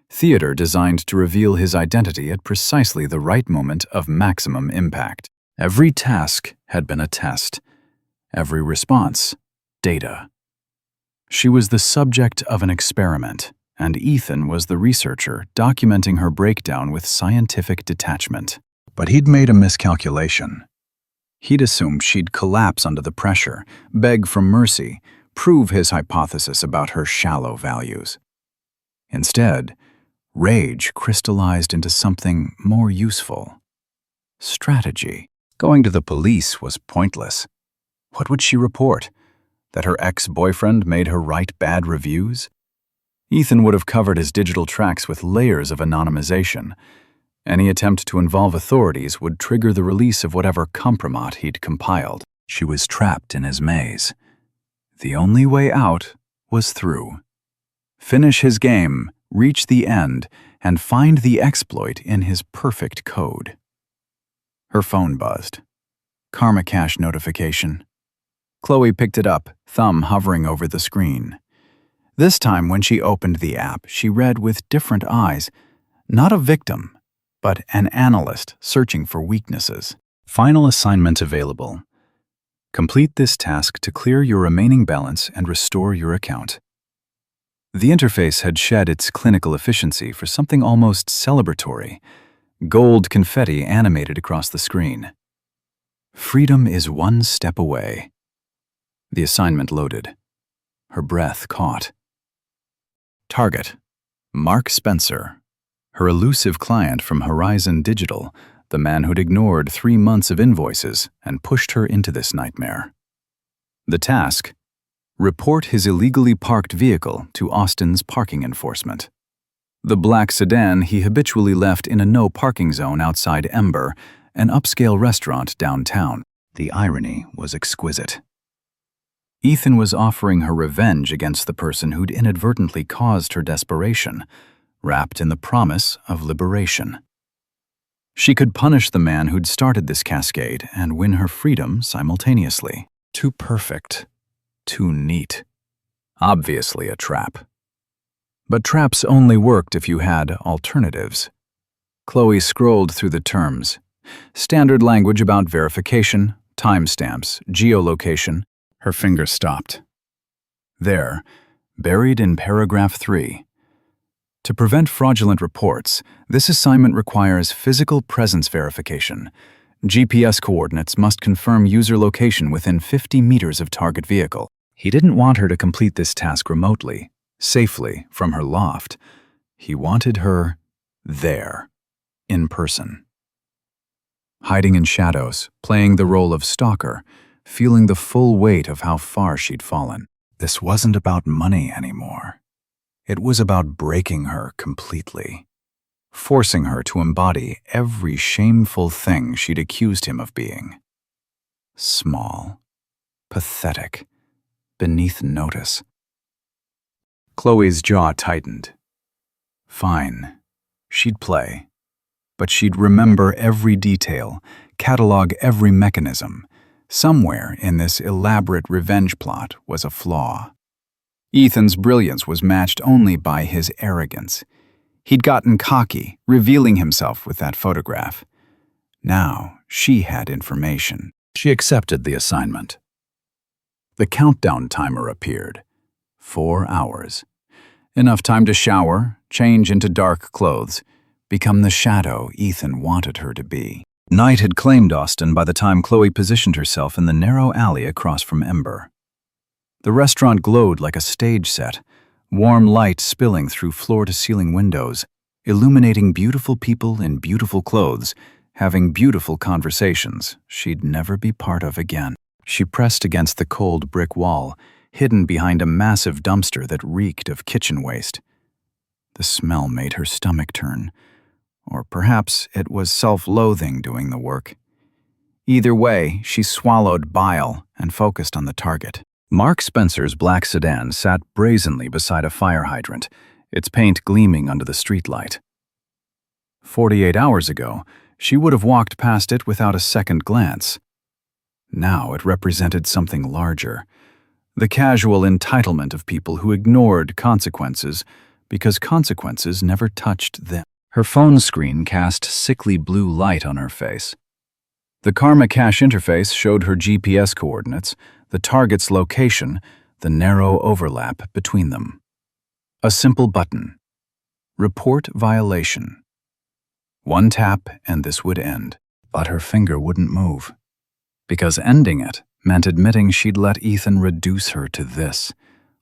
Theater designed to reveal his identity at precisely the right moment of maximum impact. Every task had been a test. Every response, data. She was the subject of an experiment, and Ethan was the researcher documenting her breakdown with scientific detachment. But he'd made a miscalculation. He'd assumed she'd collapse under the pressure, beg for mercy, prove his hypothesis about her shallow values. Instead, rage crystallized into something more useful. Strategy. Going to the police was pointless. What would she report? That her ex-boyfriend made her write bad reviews? Ethan would have covered his digital tracks with layers of anonymization. Any attempt to involve authorities would trigger the release of whatever compromat he'd compiled. She was trapped in his maze. The only way out was through. Finish his game, reach the end, and find the exploit in his perfect code. Her phone buzzed. Karma Cash notification. Chloe picked it up, thumb hovering over the screen. This time when she opened the app, she read with different eyes, not a victim, but an analyst searching for weaknesses. Final assignment available. Complete this task to clear your remaining balance and restore your account. The interface had shed its clinical efficiency for something almost celebratory. Gold confetti animated across the screen. Freedom is one step away. The assignment loaded. Her breath caught. Target. Mark Spencer. Her elusive client from Horizon Digital, the man who'd ignored 3 months of invoices and pushed her into this nightmare. The task. Report his illegally parked vehicle to Austin's parking enforcement. The black sedan he habitually left in a no-parking zone outside Ember, an upscale restaurant downtown. The irony was exquisite. Ethan was offering her revenge against the person who'd inadvertently caused her desperation, wrapped in the promise of liberation. She could punish the man who'd started this cascade and win her freedom simultaneously. Too perfect. Too neat. Obviously a trap. But traps only worked if you had alternatives. Chloe scrolled through the terms. Standard language about verification, timestamps, geolocation. Her finger stopped. There, buried in paragraph 3. To prevent fraudulent reports, this assignment requires physical presence verification. GPS coordinates must confirm user location within 50 meters of target vehicle. He didn't want her to complete this task remotely, safely, from her loft. He wanted her there, in person. Hiding in shadows, playing the role of stalker, feeling the full weight of how far she'd fallen. This wasn't about money anymore. It was about breaking her completely, forcing her to embody every shameful thing she'd accused him of being. Small, pathetic, beneath notice. Chloe's jaw tightened. Fine, she'd play, but she'd remember every detail, catalog every mechanism. Somewhere in this elaborate revenge plot was a flaw. Ethan's brilliance was matched only by his arrogance. He'd gotten cocky, revealing himself with that photograph. Now she had information. She accepted the assignment. The countdown timer appeared. 4 hours. Enough time to shower, change into dark clothes, become the shadow Ethan wanted her to be. Night had claimed Austin by the time Chloe positioned herself in the narrow alley across from Ember. The restaurant glowed like a stage set, warm light spilling through floor-to-ceiling windows, illuminating beautiful people in beautiful clothes, having beautiful conversations she'd never be part of again. She pressed against the cold brick wall, hidden behind a massive dumpster that reeked of kitchen waste. The smell made her stomach turn. Or perhaps it was self-loathing doing the work. Either way, she swallowed bile and focused on the target. Mark Spencer's black sedan sat brazenly beside a fire hydrant, its paint gleaming under the streetlight. 48 hours ago, she would have walked past it without a second glance. Now it represented something larger. The casual entitlement of people who ignored consequences because consequences never touched them. Her phone screen cast sickly blue light on her face. The Karma Cache interface showed her GPS coordinates, the target's location, the narrow overlap between them. A simple button. Report violation. One tap and this would end. But her finger wouldn't move. Because ending it meant admitting she'd let Ethan reduce her to this.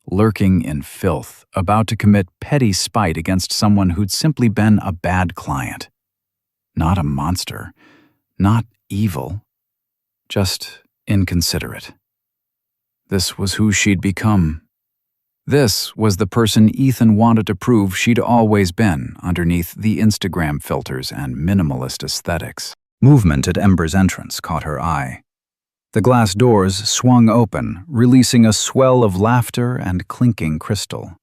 Lurking in filth, about to commit petty spite against someone who'd simply been a bad client. Not a monster, not evil, just inconsiderate. This was who she'd become. This was the person Ethan wanted to prove she'd always been underneath the Instagram filters and minimalist aesthetics. Movement at Ember's entrance caught her eye. The glass doors swung open, releasing a swell of laughter and clinking crystal.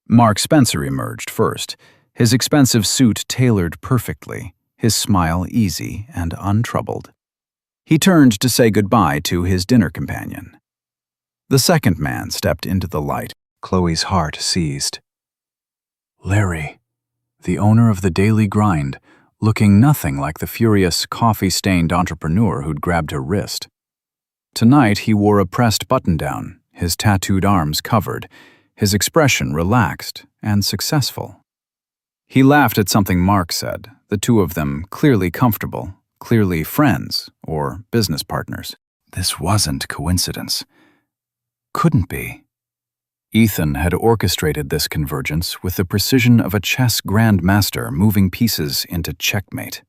Mark Spencer emerged first, his expensive suit tailored perfectly, his smile easy and untroubled. He turned to say goodbye to his dinner companion. The second man stepped into the light. Chloe's heart seized. Larry, the owner of the Daily Grind, looking nothing like the furious, coffee-stained entrepreneur who'd grabbed her wrist. Tonight he wore a pressed button-down, his tattooed arms covered, his expression relaxed and successful. He laughed at something Mark said, the two of them clearly comfortable, clearly friends or business partners. This wasn't coincidence. Couldn't be. Ethan had orchestrated this convergence with the precision of a chess grandmaster moving pieces into checkmate.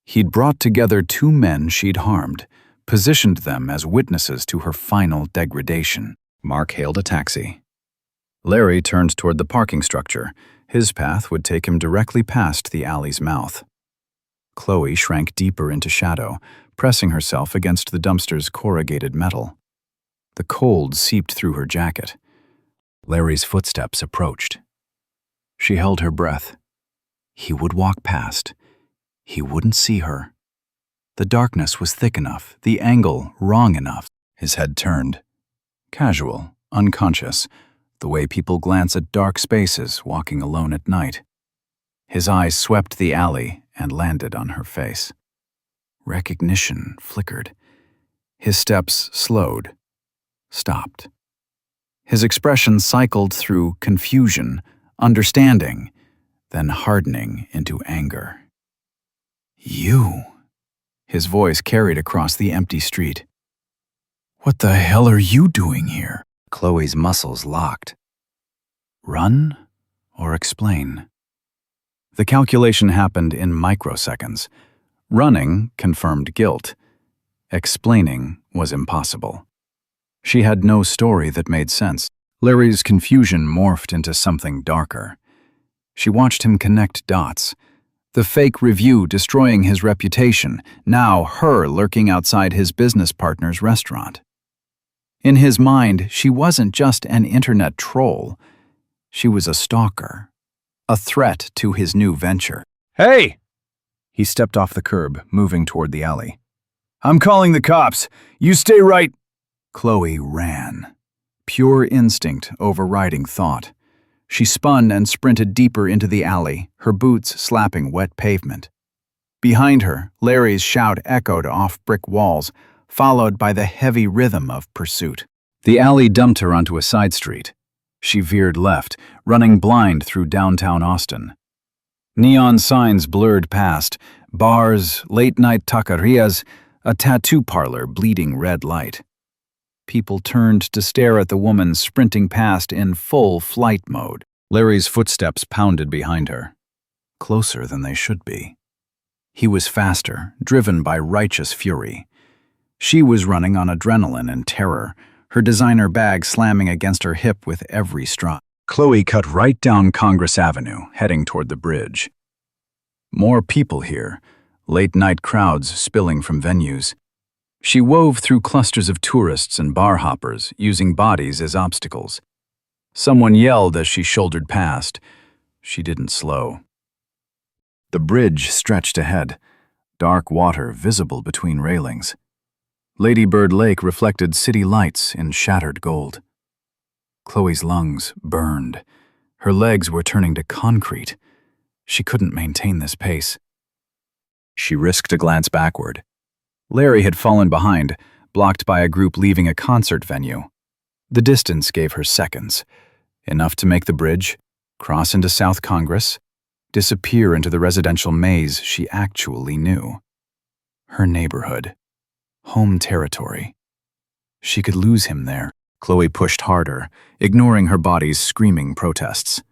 He'd brought together two men she'd harmed, positioned them as witnesses to her final degradation. Mark hailed a taxi. Larry turned toward the parking structure. His path would take him directly past the alley's mouth. Chloe shrank deeper into shadow, pressing herself against the dumpster's corrugated metal. The cold seeped through her jacket. Larry's footsteps approached. She held her breath. He would walk past. He wouldn't see her. The darkness was thick enough, the angle wrong enough. His head turned. Casual, unconscious, the way people glance at dark spaces walking alone at night. His eyes swept the alley and landed on her face. Recognition flickered. His steps slowed, stopped. His expression cycled through confusion, understanding, then hardening into anger. You. His voice carried across the empty street. What the hell are you doing here? Chloe's muscles locked. Run or explain? The calculation happened in microseconds. Running confirmed guilt. Explaining was impossible. She had no story that made sense. Larry's confusion morphed into something darker. She watched him connect dots. The fake review destroying his reputation, now her lurking outside his business partner's restaurant. In his mind, she wasn't just an internet troll. She was a stalker, a threat to his new venture. Hey! He stepped off the curb, moving toward the alley. I'm calling the cops. You stay right. Chloe ran, pure instinct overriding thought. She spun and sprinted deeper into the alley, her boots slapping wet pavement. Behind her, Larry's shout echoed off brick walls, followed by the heavy rhythm of pursuit. The alley dumped her onto a side street. She veered left, running blind through downtown Austin. Neon signs blurred past, bars, late-night taquerias, a tattoo parlor bleeding red light. People turned to stare at the woman sprinting past in full flight mode. Larry's footsteps pounded behind her, closer than they should be. He was faster, driven by righteous fury. She was running on adrenaline and terror, her designer bag slamming against her hip with every stride. Chloe cut right down Congress Avenue, heading toward the bridge. More people here, late-night crowds spilling from venues. She wove through clusters of tourists and bar hoppers, using bodies as obstacles. Someone yelled as she shouldered past. She didn't slow. The bridge stretched ahead, dark water visible between railings. Lady Bird Lake reflected city lights in shattered gold. Chloe's lungs burned. Her legs were turning to concrete. She couldn't maintain this pace. She risked a glance backward. Larry had fallen behind, blocked by a group leaving a concert venue. The distance gave her seconds, enough to make the bridge, cross into South Congress, disappear into the residential maze she actually knew. Her neighborhood. Home territory. She could lose him there. Chloe pushed harder, ignoring her body's screaming protests.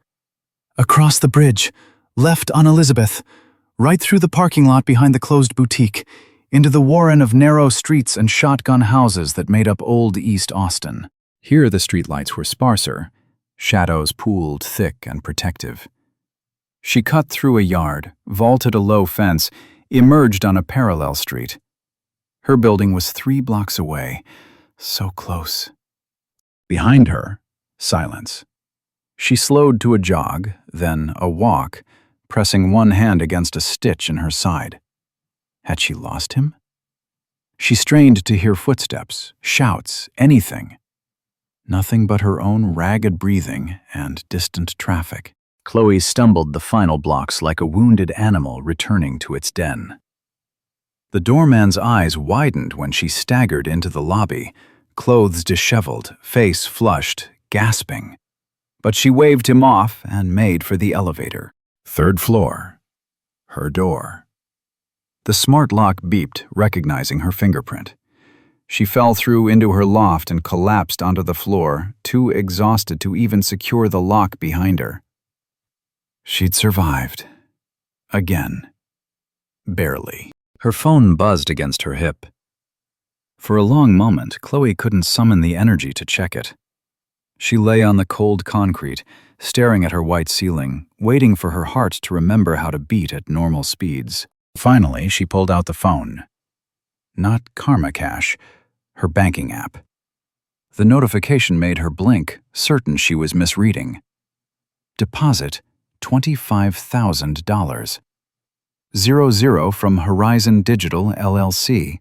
Across the bridge, left on Elizabeth, right through the parking lot behind the closed boutique, into the warren of narrow streets and shotgun houses that made up Old East Austin. Here the streetlights were sparser, shadows pooled thick and protective. She cut through a yard, vaulted a low fence, emerged on a parallel street. Her building was 3 blocks away, so close. Behind her, silence. She slowed to a jog, then a walk, pressing one hand against a stitch in her side. Had she lost him? She strained to hear footsteps, shouts, anything. Nothing but her own ragged breathing and distant traffic. Chloe stumbled the final blocks like a wounded animal returning to its den. The doorman's eyes widened when she staggered into the lobby, clothes disheveled, face flushed, gasping. But she waved him off and made for the elevator. 3rd floor. Her door. The smart lock beeped, recognizing her fingerprint. She fell through into her loft and collapsed onto the floor, too exhausted to even secure the lock behind her. She'd survived. Again. Barely. Her phone buzzed against her hip. For a long moment, Chloe couldn't summon the energy to check it. She lay on the cold concrete, staring at her white ceiling, waiting for her heart to remember how to beat at normal speeds. Finally, she pulled out the phone. Not Karma Cash, her banking app. The notification made her blink, certain she was misreading. Deposit $25,000. 00 from Horizon Digital LLC.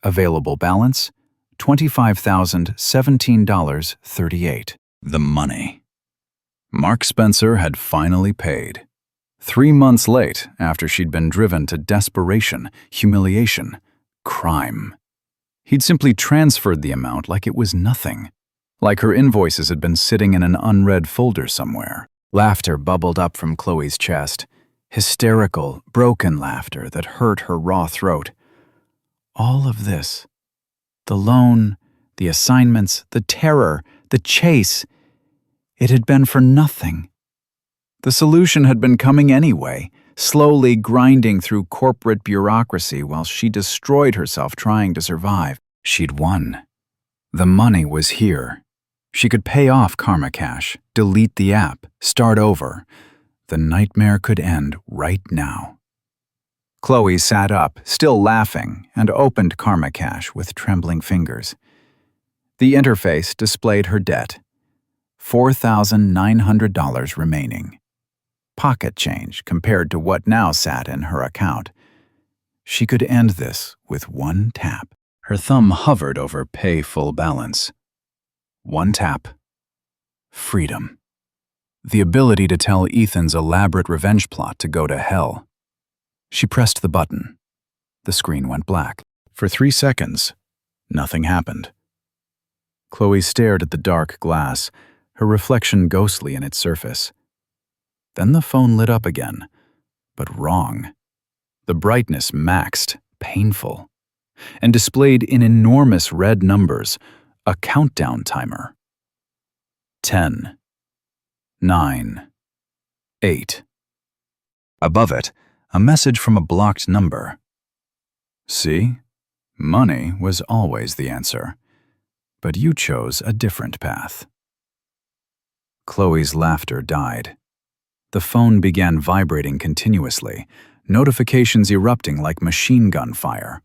Available balance $25,017.38. The money. Mark Spencer had finally paid. 3 months late, after she'd been driven to desperation, humiliation, crime. He'd simply transferred the amount like it was nothing, like her invoices had been sitting in an unread folder somewhere. Laughter bubbled up from Chloe's chest, hysterical, broken laughter that hurt her raw throat. All of this, the loan, the assignments, the terror, the chase, it had been for nothing. The solution had been coming anyway, slowly grinding through corporate bureaucracy while she destroyed herself trying to survive. She'd won. The money was here. She could pay off Karma Cash, delete the app, start over. The nightmare could end right now. Chloe sat up, still laughing, and opened Karma Cash with trembling fingers. The interface displayed her debt. $4,900 remaining. Pocket change compared to what now sat in her account. She could end this with one tap. Her thumb hovered over pay full balance. One tap. Freedom. The ability to tell Ethan's elaborate revenge plot to go to hell. She pressed the button. The screen went black. For 3 seconds, nothing happened. Chloe stared at the dark glass, her reflection ghostly in its surface. Then the phone lit up again, but wrong. The brightness maxed, painful, and displayed in enormous red numbers a countdown timer. 10, 9, 8. Above it, a message from a blocked number. See? Money was always the answer, but you chose a different path. Chloe's laughter died. The phone began vibrating continuously, notifications erupting like machine gun fire.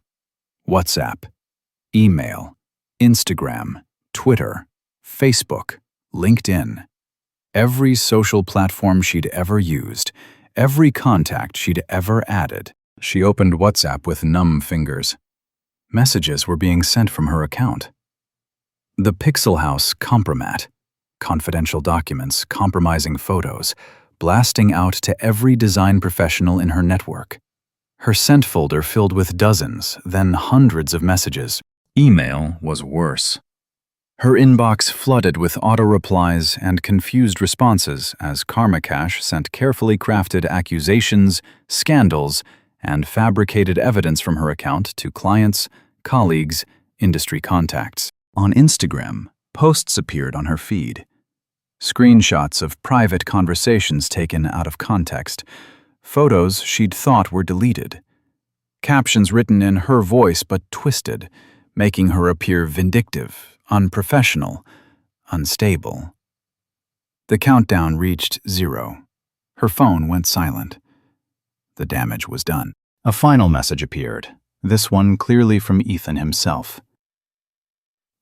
WhatsApp, email, Instagram, Twitter, Facebook, LinkedIn. Every social platform she'd ever used, every contact she'd ever added. She opened WhatsApp with numb fingers. Messages were being sent from her account. The Pixel House compromat, confidential documents, compromising photos, blasting out to every design professional in her network. Her sent folder filled with dozens, then hundreds of messages. Email was worse. Her inbox flooded with auto-replies and confused responses as Karma Cash sent carefully crafted accusations, scandals, and fabricated evidence from her account to clients, colleagues, industry contacts. On Instagram, posts appeared on her feed. Screenshots of private conversations taken out of context, photos she'd thought were deleted, captions written in her voice but twisted, making her appear vindictive, unprofessional, unstable. The countdown reached 0. Her phone went silent. The damage was done. A final message appeared, this one clearly from Ethan himself.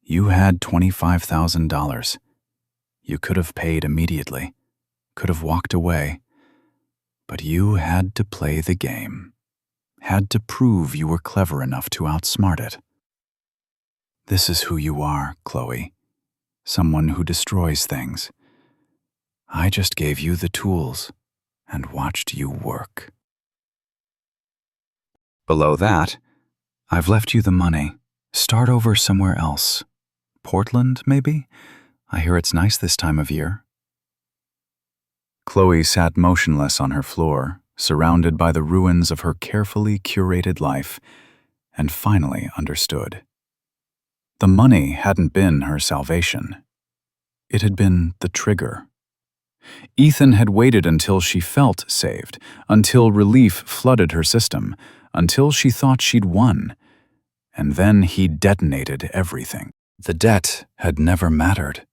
You had $25,000. You could have paid immediately, could have walked away, but you had to play the game, had to prove you were clever enough to outsmart it. This is who you are, Chloe, someone who destroys things. I just gave you the tools and watched you work. Below that, I've left you the money. Start over somewhere else. Portland, maybe? I hear it's nice this time of year. Chloe sat motionless on her floor, surrounded by the ruins of her carefully curated life, and finally understood. The money hadn't been her salvation. It had been the trigger. Ethan had waited until she felt saved, until relief flooded her system, until she thought she'd won, and then he detonated everything. The debt had never mattered.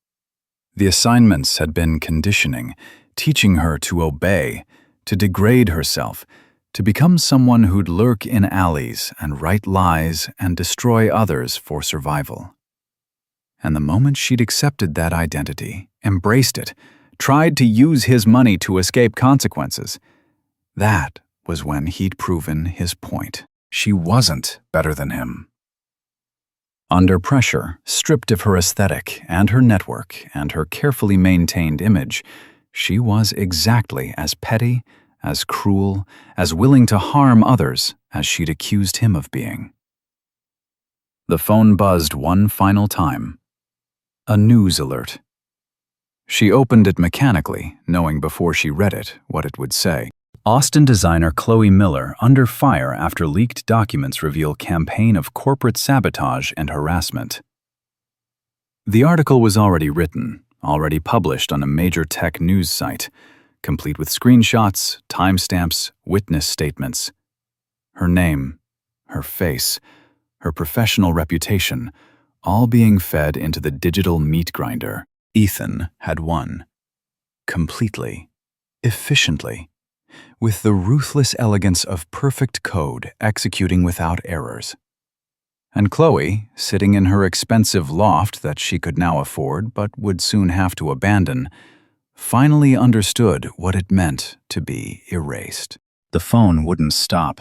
The assignments had been conditioning, teaching her to obey, to degrade herself, to become someone who'd lurk in alleys and write lies and destroy others for survival. And the moment she'd accepted that identity, embraced it, tried to use his money to escape consequences, that was when he'd proven his point. She wasn't better than him. Under pressure, stripped of her aesthetic and her network and her carefully maintained image, she was exactly as petty, as cruel, as willing to harm others as she'd accused him of being. The phone buzzed one final time. A news alert. She opened it mechanically, knowing before she read it what it would say. Austin designer Chloe Miller under fire after leaked documents reveal campaign of corporate sabotage and harassment. The article was already written, already published on a major tech news site. complete with screenshots, timestamps, witness statements. Her name, her face, her professional reputation, all being fed into the digital meat grinder. Ethan had won. Completely. Efficiently. With the ruthless elegance of perfect code executing without errors. And Chloe, sitting in her expensive loft that she could now afford but would soon have to abandon, finally understood what it meant to be erased. The phone wouldn't stop.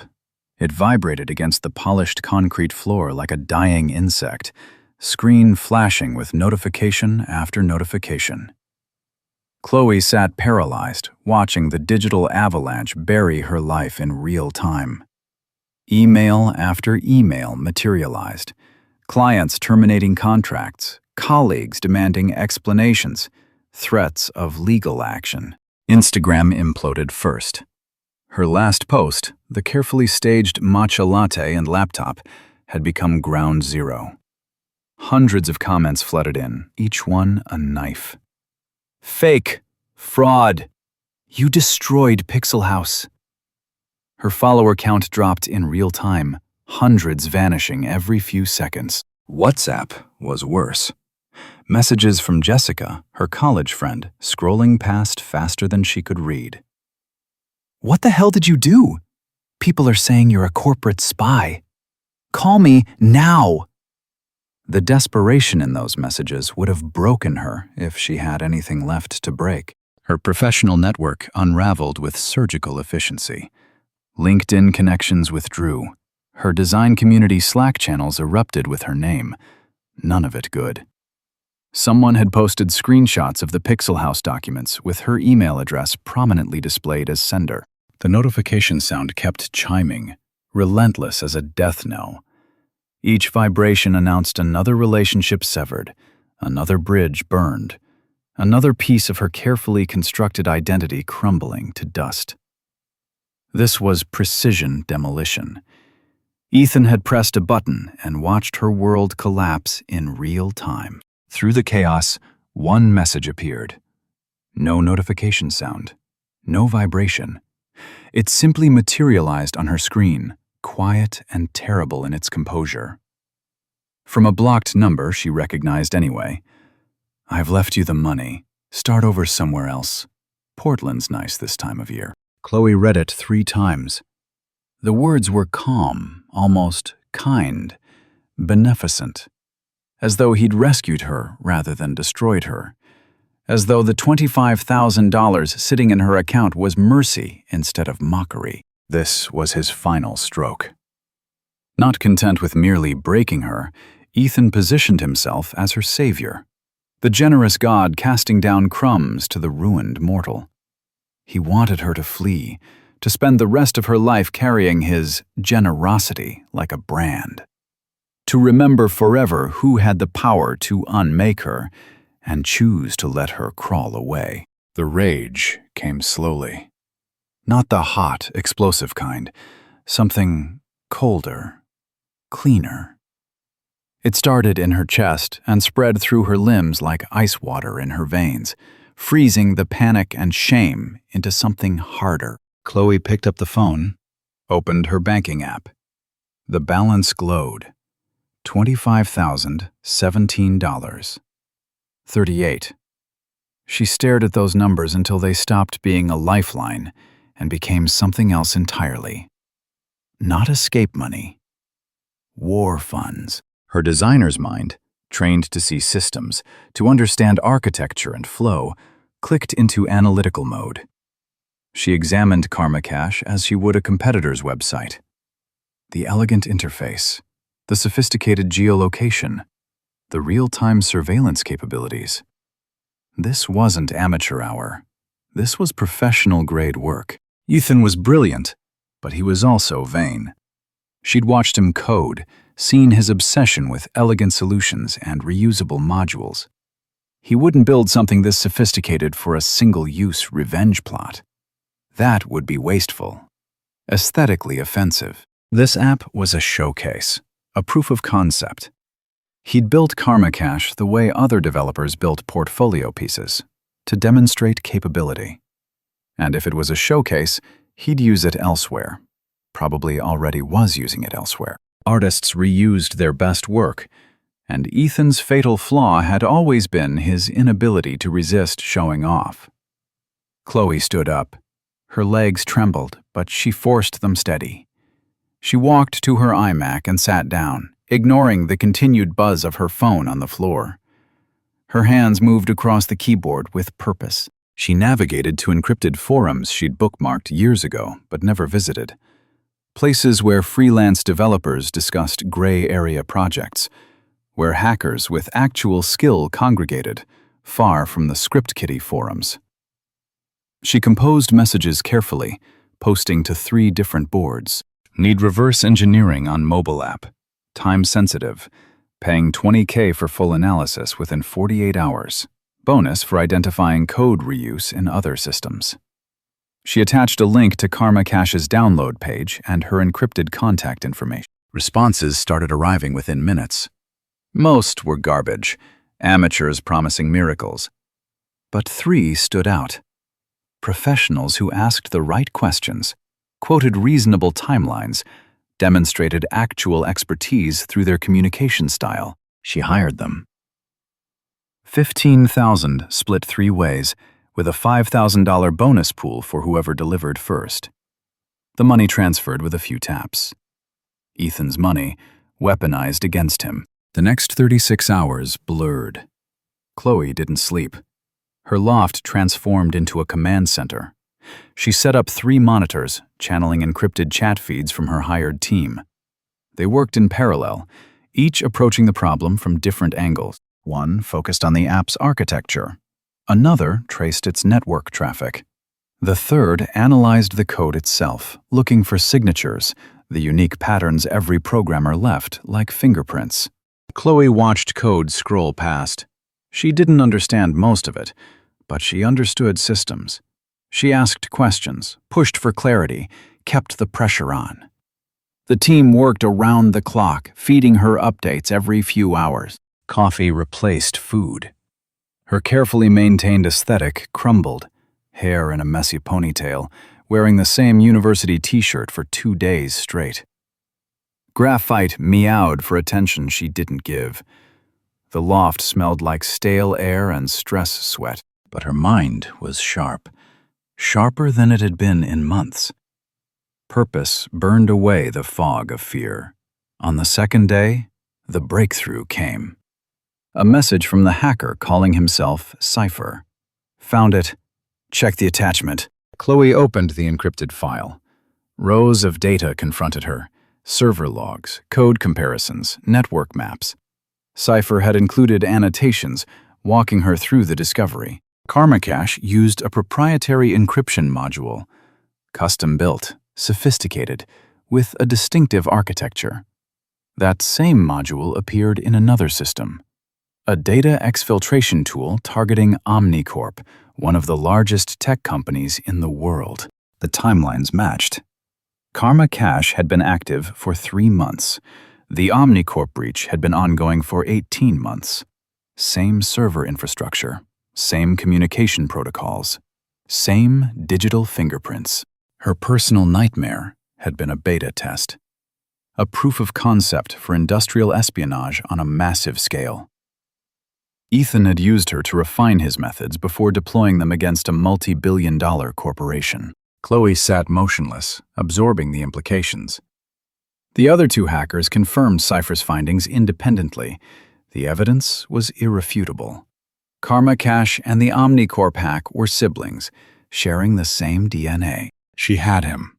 It vibrated against the polished concrete floor like a dying insect, screen flashing with notification after notification. Chloe sat paralyzed, watching the digital avalanche bury her life in real time. Email after email materialized. Clients terminating contracts, colleagues demanding explanations, threats of legal action. Instagram imploded first. Her last post, the carefully staged matcha latte and laptop, had become ground zero. Hundreds of comments flooded in, each one a knife. Fake! Fraud! You destroyed Pixel House! Her follower count dropped in real time, hundreds vanishing every few seconds. WhatsApp was worse. Messages from Jessica, her college friend, scrolling past faster than she could read. What the hell did you do? People are saying you're a corporate spy. Call me now! The desperation in those messages would have broken her if she had anything left to break. Her professional network unraveled with surgical efficiency. LinkedIn connections withdrew. Her design community Slack channels erupted with her name. None of it good. Someone had posted screenshots of the Pixel House documents with her email address prominently displayed as sender. The notification sound kept chiming, relentless as a death knell. Each vibration announced another relationship severed, another bridge burned, another piece of her carefully constructed identity crumbling to dust. This was precision demolition. Ethan had pressed a button and watched her world collapse in real time. Through the chaos, one message appeared. No notification sound, no vibration. It simply materialized on her screen, quiet and terrible in its composure. From a blocked number she recognized anyway. I've left you the money. Start over somewhere else. Portland's nice this time of year. Chloe read it 3 times. The words were calm, almost kind, beneficent, as though he'd rescued her rather than destroyed her, as though the $25,000 sitting in her account was mercy instead of mockery. This was his final stroke. Not content with merely breaking her, Ethan positioned himself as her savior, the generous God casting down crumbs to the ruined mortal. He wanted her to flee, to spend the rest of her life carrying his generosity like a brand, to remember forever who had the power to unmake her and choose to let her crawl away. The rage came slowly. Not the hot, explosive kind, something colder, cleaner. It started in her chest and spread through her limbs like ice water in her veins, freezing the panic and shame into something harder. Chloe picked up the phone, opened her banking app. The balance glowed. $25,017.38. She stared at those numbers until they stopped being a lifeline and became something else entirely. Not escape money. War funds. Her designer's mind, trained to see systems, to understand architecture and flow, clicked into analytical mode. She examined Karma Cash as she would a competitor's website. The elegant interface, the sophisticated geolocation, the real-time surveillance capabilities. This wasn't amateur hour. This was professional-grade work. Ethan was brilliant, but he was also vain. She'd watched him code, seen his obsession with elegant solutions and reusable modules. He wouldn't build something this sophisticated for a single-use revenge plot. That would be wasteful, aesthetically offensive. This app was a showcase, a proof of concept. He'd built Karma Cash the way other developers built portfolio pieces, to demonstrate capability. And if it was a showcase, he'd use it elsewhere. Probably already was using it elsewhere. Artists reused their best work, and Ethan's fatal flaw had always been his inability to resist showing off. Chloe stood up. Her legs trembled, but she forced them steady. She walked to her iMac and sat down, ignoring the continued buzz of her phone on the floor. Her hands moved across the keyboard with purpose. She navigated to encrypted forums she'd bookmarked years ago but never visited. Places where freelance developers discussed gray area projects, where hackers with actual skill congregated, far from the script kiddie forums. She composed messages carefully, posting to 3 different boards. Need reverse engineering on mobile app. Time sensitive. Paying $20K for full analysis within 48 hours. Bonus for identifying code reuse in other systems. She attached a link to Karma Cash's download page and her encrypted contact information. Responses started arriving within minutes. Most were garbage, amateurs promising miracles. But 3 stood out. Professionals who asked the right questions, quoted reasonable timelines, demonstrated actual expertise through their communication style. She hired them. $15,000 split 3 ways, with a $5,000 bonus pool for whoever delivered first. The money transferred with a few taps. Ethan's money, weaponized against him. The next 36 hours blurred. Chloe didn't sleep. Her loft transformed into a command center. She set up 3 monitors, channeling encrypted chat feeds from her hired team. They worked in parallel, each approaching the problem from different angles. One focused on the app's architecture. Another traced its network traffic. The third analyzed the code itself, looking for signatures, the unique patterns every programmer left, like fingerprints. Chloe watched code scroll past. She didn't understand most of it, but she understood systems. She asked questions, pushed for clarity, kept the pressure on. The team worked around the clock, feeding her updates every few hours. Coffee replaced food. Her carefully maintained aesthetic crumbled, hair in a messy ponytail, wearing the same university t-shirt for 2 days straight. Graphite meowed for attention she didn't give. The loft smelled like stale air and stress sweat, but her mind was sharp, sharper than it had been in months. Purpose burned away the fog of fear. On the second day, the breakthrough came. A message from the hacker calling himself Cypher. Found it. Check the attachment. Chloe opened the encrypted file. Rows of data confronted her. Server logs, code comparisons, network maps. Cypher had included annotations, walking her through the discovery. Karma Cash used a proprietary encryption module, custom-built, sophisticated, with a distinctive architecture. That same module appeared in another system, a data exfiltration tool targeting Omnicorp, one of the largest tech companies in the world. The timelines matched. Karma Cash had been active for 3 months. The Omnicorp breach had been ongoing for 18 months. Same server infrastructure, same communication protocols, same digital fingerprints. Her personal nightmare had been a beta test, a proof of concept for industrial espionage on a massive scale. Ethan had used her to refine his methods before deploying them against a multi-billion-dollar corporation. Chloe sat motionless, absorbing the implications. The other 2 hackers confirmed Cypher's findings independently. The evidence was irrefutable. Karma Cash and the Omnicorp hack were siblings, sharing the same DNA. She had him.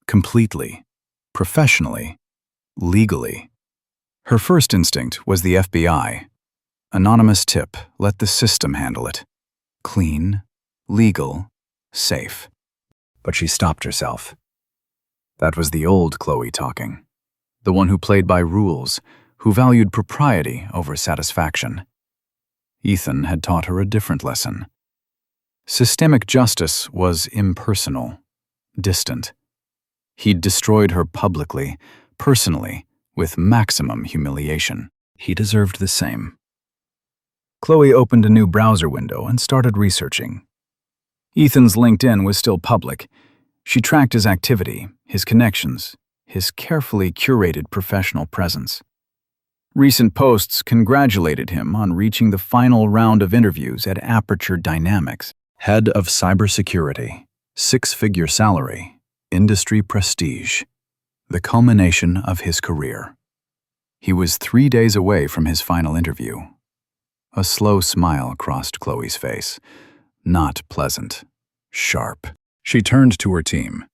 Completely. Professionally. Legally. Her first instinct was the FBI. Anonymous tip, let the system handle it. Clean, legal, safe. But she stopped herself. That was the old Chloe talking. The one who played by rules, who valued propriety over satisfaction. Ethan had taught her a different lesson. Systemic justice was impersonal, distant. He'd destroyed her publicly, personally, with maximum humiliation. He deserved the same. Chloe opened a new browser window and started researching. Ethan's LinkedIn was still public. She tracked his activity, his connections, his carefully curated professional presence. Recent posts congratulated him on reaching the final round of interviews at Aperture Dynamics. Head of Cybersecurity, 6-figure salary, industry prestige, the culmination of his career. He was 3 days away from his final interview. A slow smile crossed Chloe's face. Not pleasant. Sharp. She turned to her team.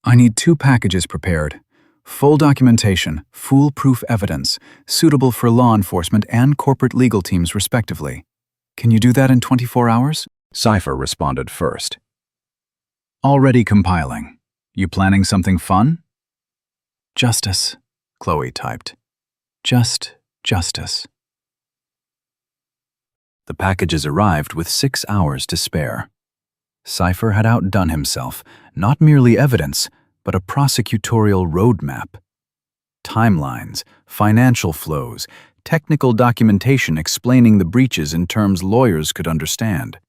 I need 2 packages prepared. Full documentation, foolproof evidence, suitable for law enforcement and corporate legal teams respectively. Can you do that in 24 hours? Cypher responded first. Already compiling. You planning something fun? Justice, Chloe typed. Just justice. The packages arrived with 6 hours to spare. Cypher had outdone himself, not merely evidence, but a prosecutorial roadmap. Timelines, financial flows, technical documentation explaining the breaches in terms lawyers could understand.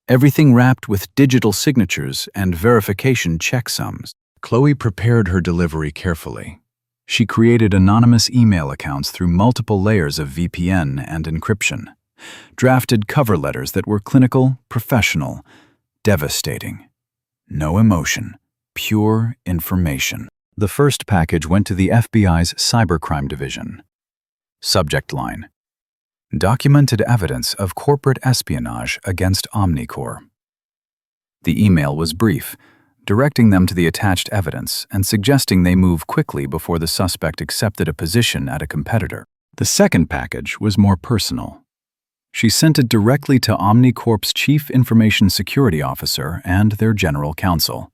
Everything wrapped with digital signatures and verification checksums. Chloe prepared her delivery carefully. She created anonymous email accounts through multiple layers of VPN and encryption, drafted cover letters that were clinical, professional, devastating. No emotion, pure information. The first package went to the FBI's Cybercrime Division. Subject line: Documented evidence of corporate espionage against Omnicorp. The email was brief, directing them to the attached evidence and suggesting they move quickly before the suspect accepted a position at a competitor. The second package was more personal. She sent it directly to Omnicorp's Chief Information Security Officer and their General Counsel.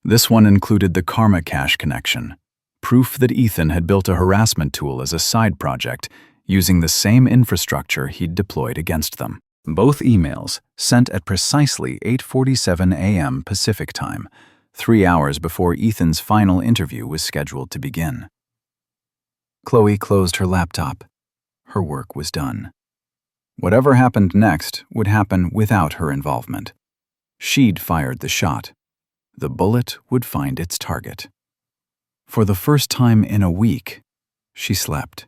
This one included the Karma Cache connection, proof that Ethan had built a harassment tool as a side project using the same infrastructure he'd deployed against them. Both emails, sent at precisely 8:47 a.m. Pacific Time, 3 hours before Ethan's final interview was scheduled to begin. Chloe closed her laptop. Her work was done. Whatever happened next would happen without her involvement. She'd fired the shot. The bullet would find its target. For the first time in a week, she slept.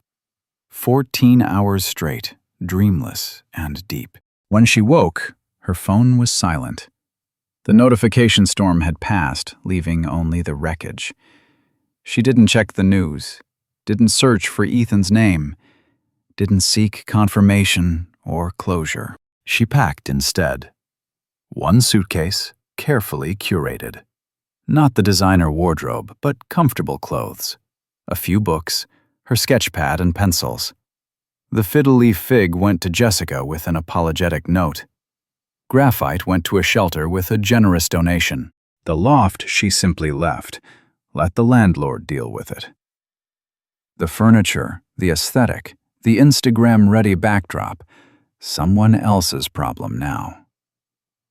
14 hours straight, dreamless and deep. When she woke, her phone was silent. The notification storm had passed, leaving only the wreckage. She didn't check the news, didn't search for Ethan's name, didn't seek confirmation or closure. She packed instead. One suitcase, carefully curated. Not the designer wardrobe, but comfortable clothes. A few books, her sketch pad and pencils. The fiddle-leaf fig went to Jessica with an apologetic note. Graphite went to a shelter with a generous donation. The loft she simply left. Let the landlord deal with it. The furniture, the aesthetic, the Instagram-ready backdrop, someone else's problem now.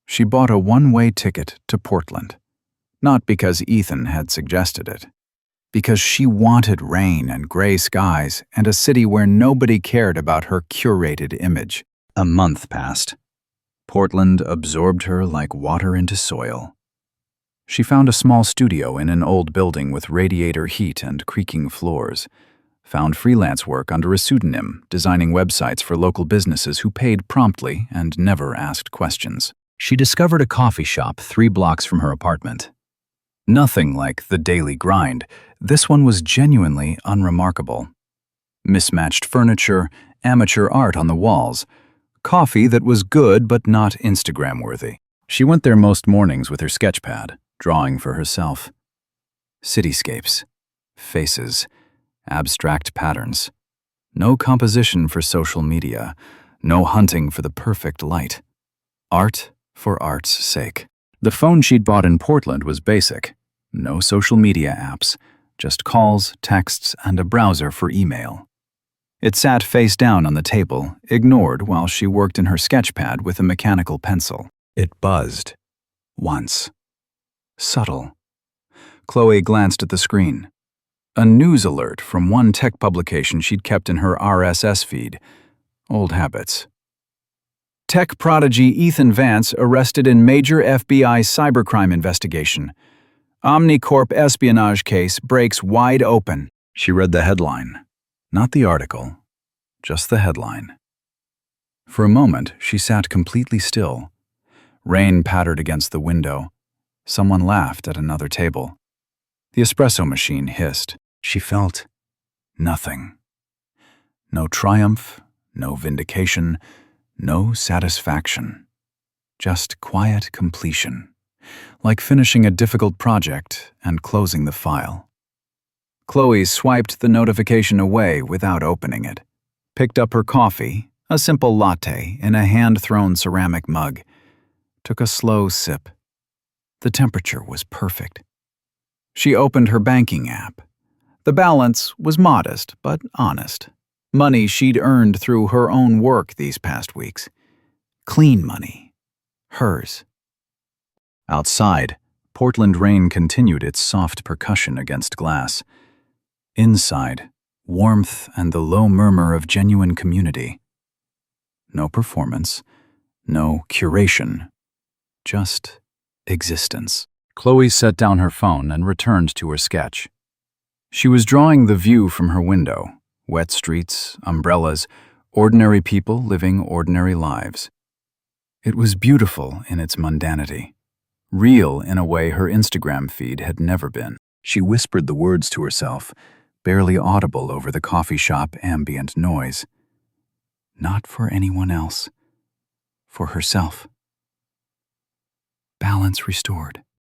She bought a one-way ticket to Portland. Not because Ethan had suggested it. Because she wanted rain and gray skies and a city where nobody cared about her curated image. A month passed. Portland absorbed her like water into soil. She found a small studio in an old building with radiator heat and creaking floors. Found freelance work under a pseudonym, designing websites for local businesses who paid promptly and never asked questions. She discovered a coffee shop 3 blocks from her apartment. Nothing like the daily grind, this one was genuinely unremarkable. Mismatched furniture, amateur art on the walls, coffee that was good but not Instagram-worthy. She went there most mornings with her sketchpad, drawing for herself. Cityscapes, faces, abstract patterns. No composition for social media, no hunting for the perfect light. Art for art's sake. The phone she'd bought in Portland was basic. No social media apps, just calls, texts, and a browser for email. It sat face down on the table, ignored while she worked in her sketchpad with a mechanical pencil. It buzzed. Once. Subtle. Chloe glanced at the screen. A news alert from one tech publication she'd kept in her RSS feed. Old habits. Tech prodigy Ethan Vance arrested in major FBI cybercrime investigation. Omnicorp espionage case breaks wide open. She read the headline, not the article, just the headline. For a moment, she sat completely still. Rain pattered against the window. Someone laughed at another table. The espresso machine hissed. She felt nothing. No triumph, no vindication, no satisfaction. Just quiet completion, like finishing a difficult project and closing the file. Chloe swiped the notification away without opening it, picked up her coffee, a simple latte in a hand-thrown ceramic mug, took a slow sip. The temperature was perfect. She opened her banking app. The balance was modest but honest. Money she'd earned through her own work these past weeks. Clean money. Hers. Outside, Portland rain continued its soft percussion against glass. Inside, warmth and the low murmur of genuine community. No performance, no curation, just existence. Chloe set down her phone and returned to her sketch. She was drawing the view from her window, wet streets, umbrellas, ordinary people living ordinary lives. It was beautiful in its mundanity, real in a way her Instagram feed had never been. She whispered the words to herself, barely audible over the coffee shop ambient noise. Not for anyone else, for herself. Balance restored.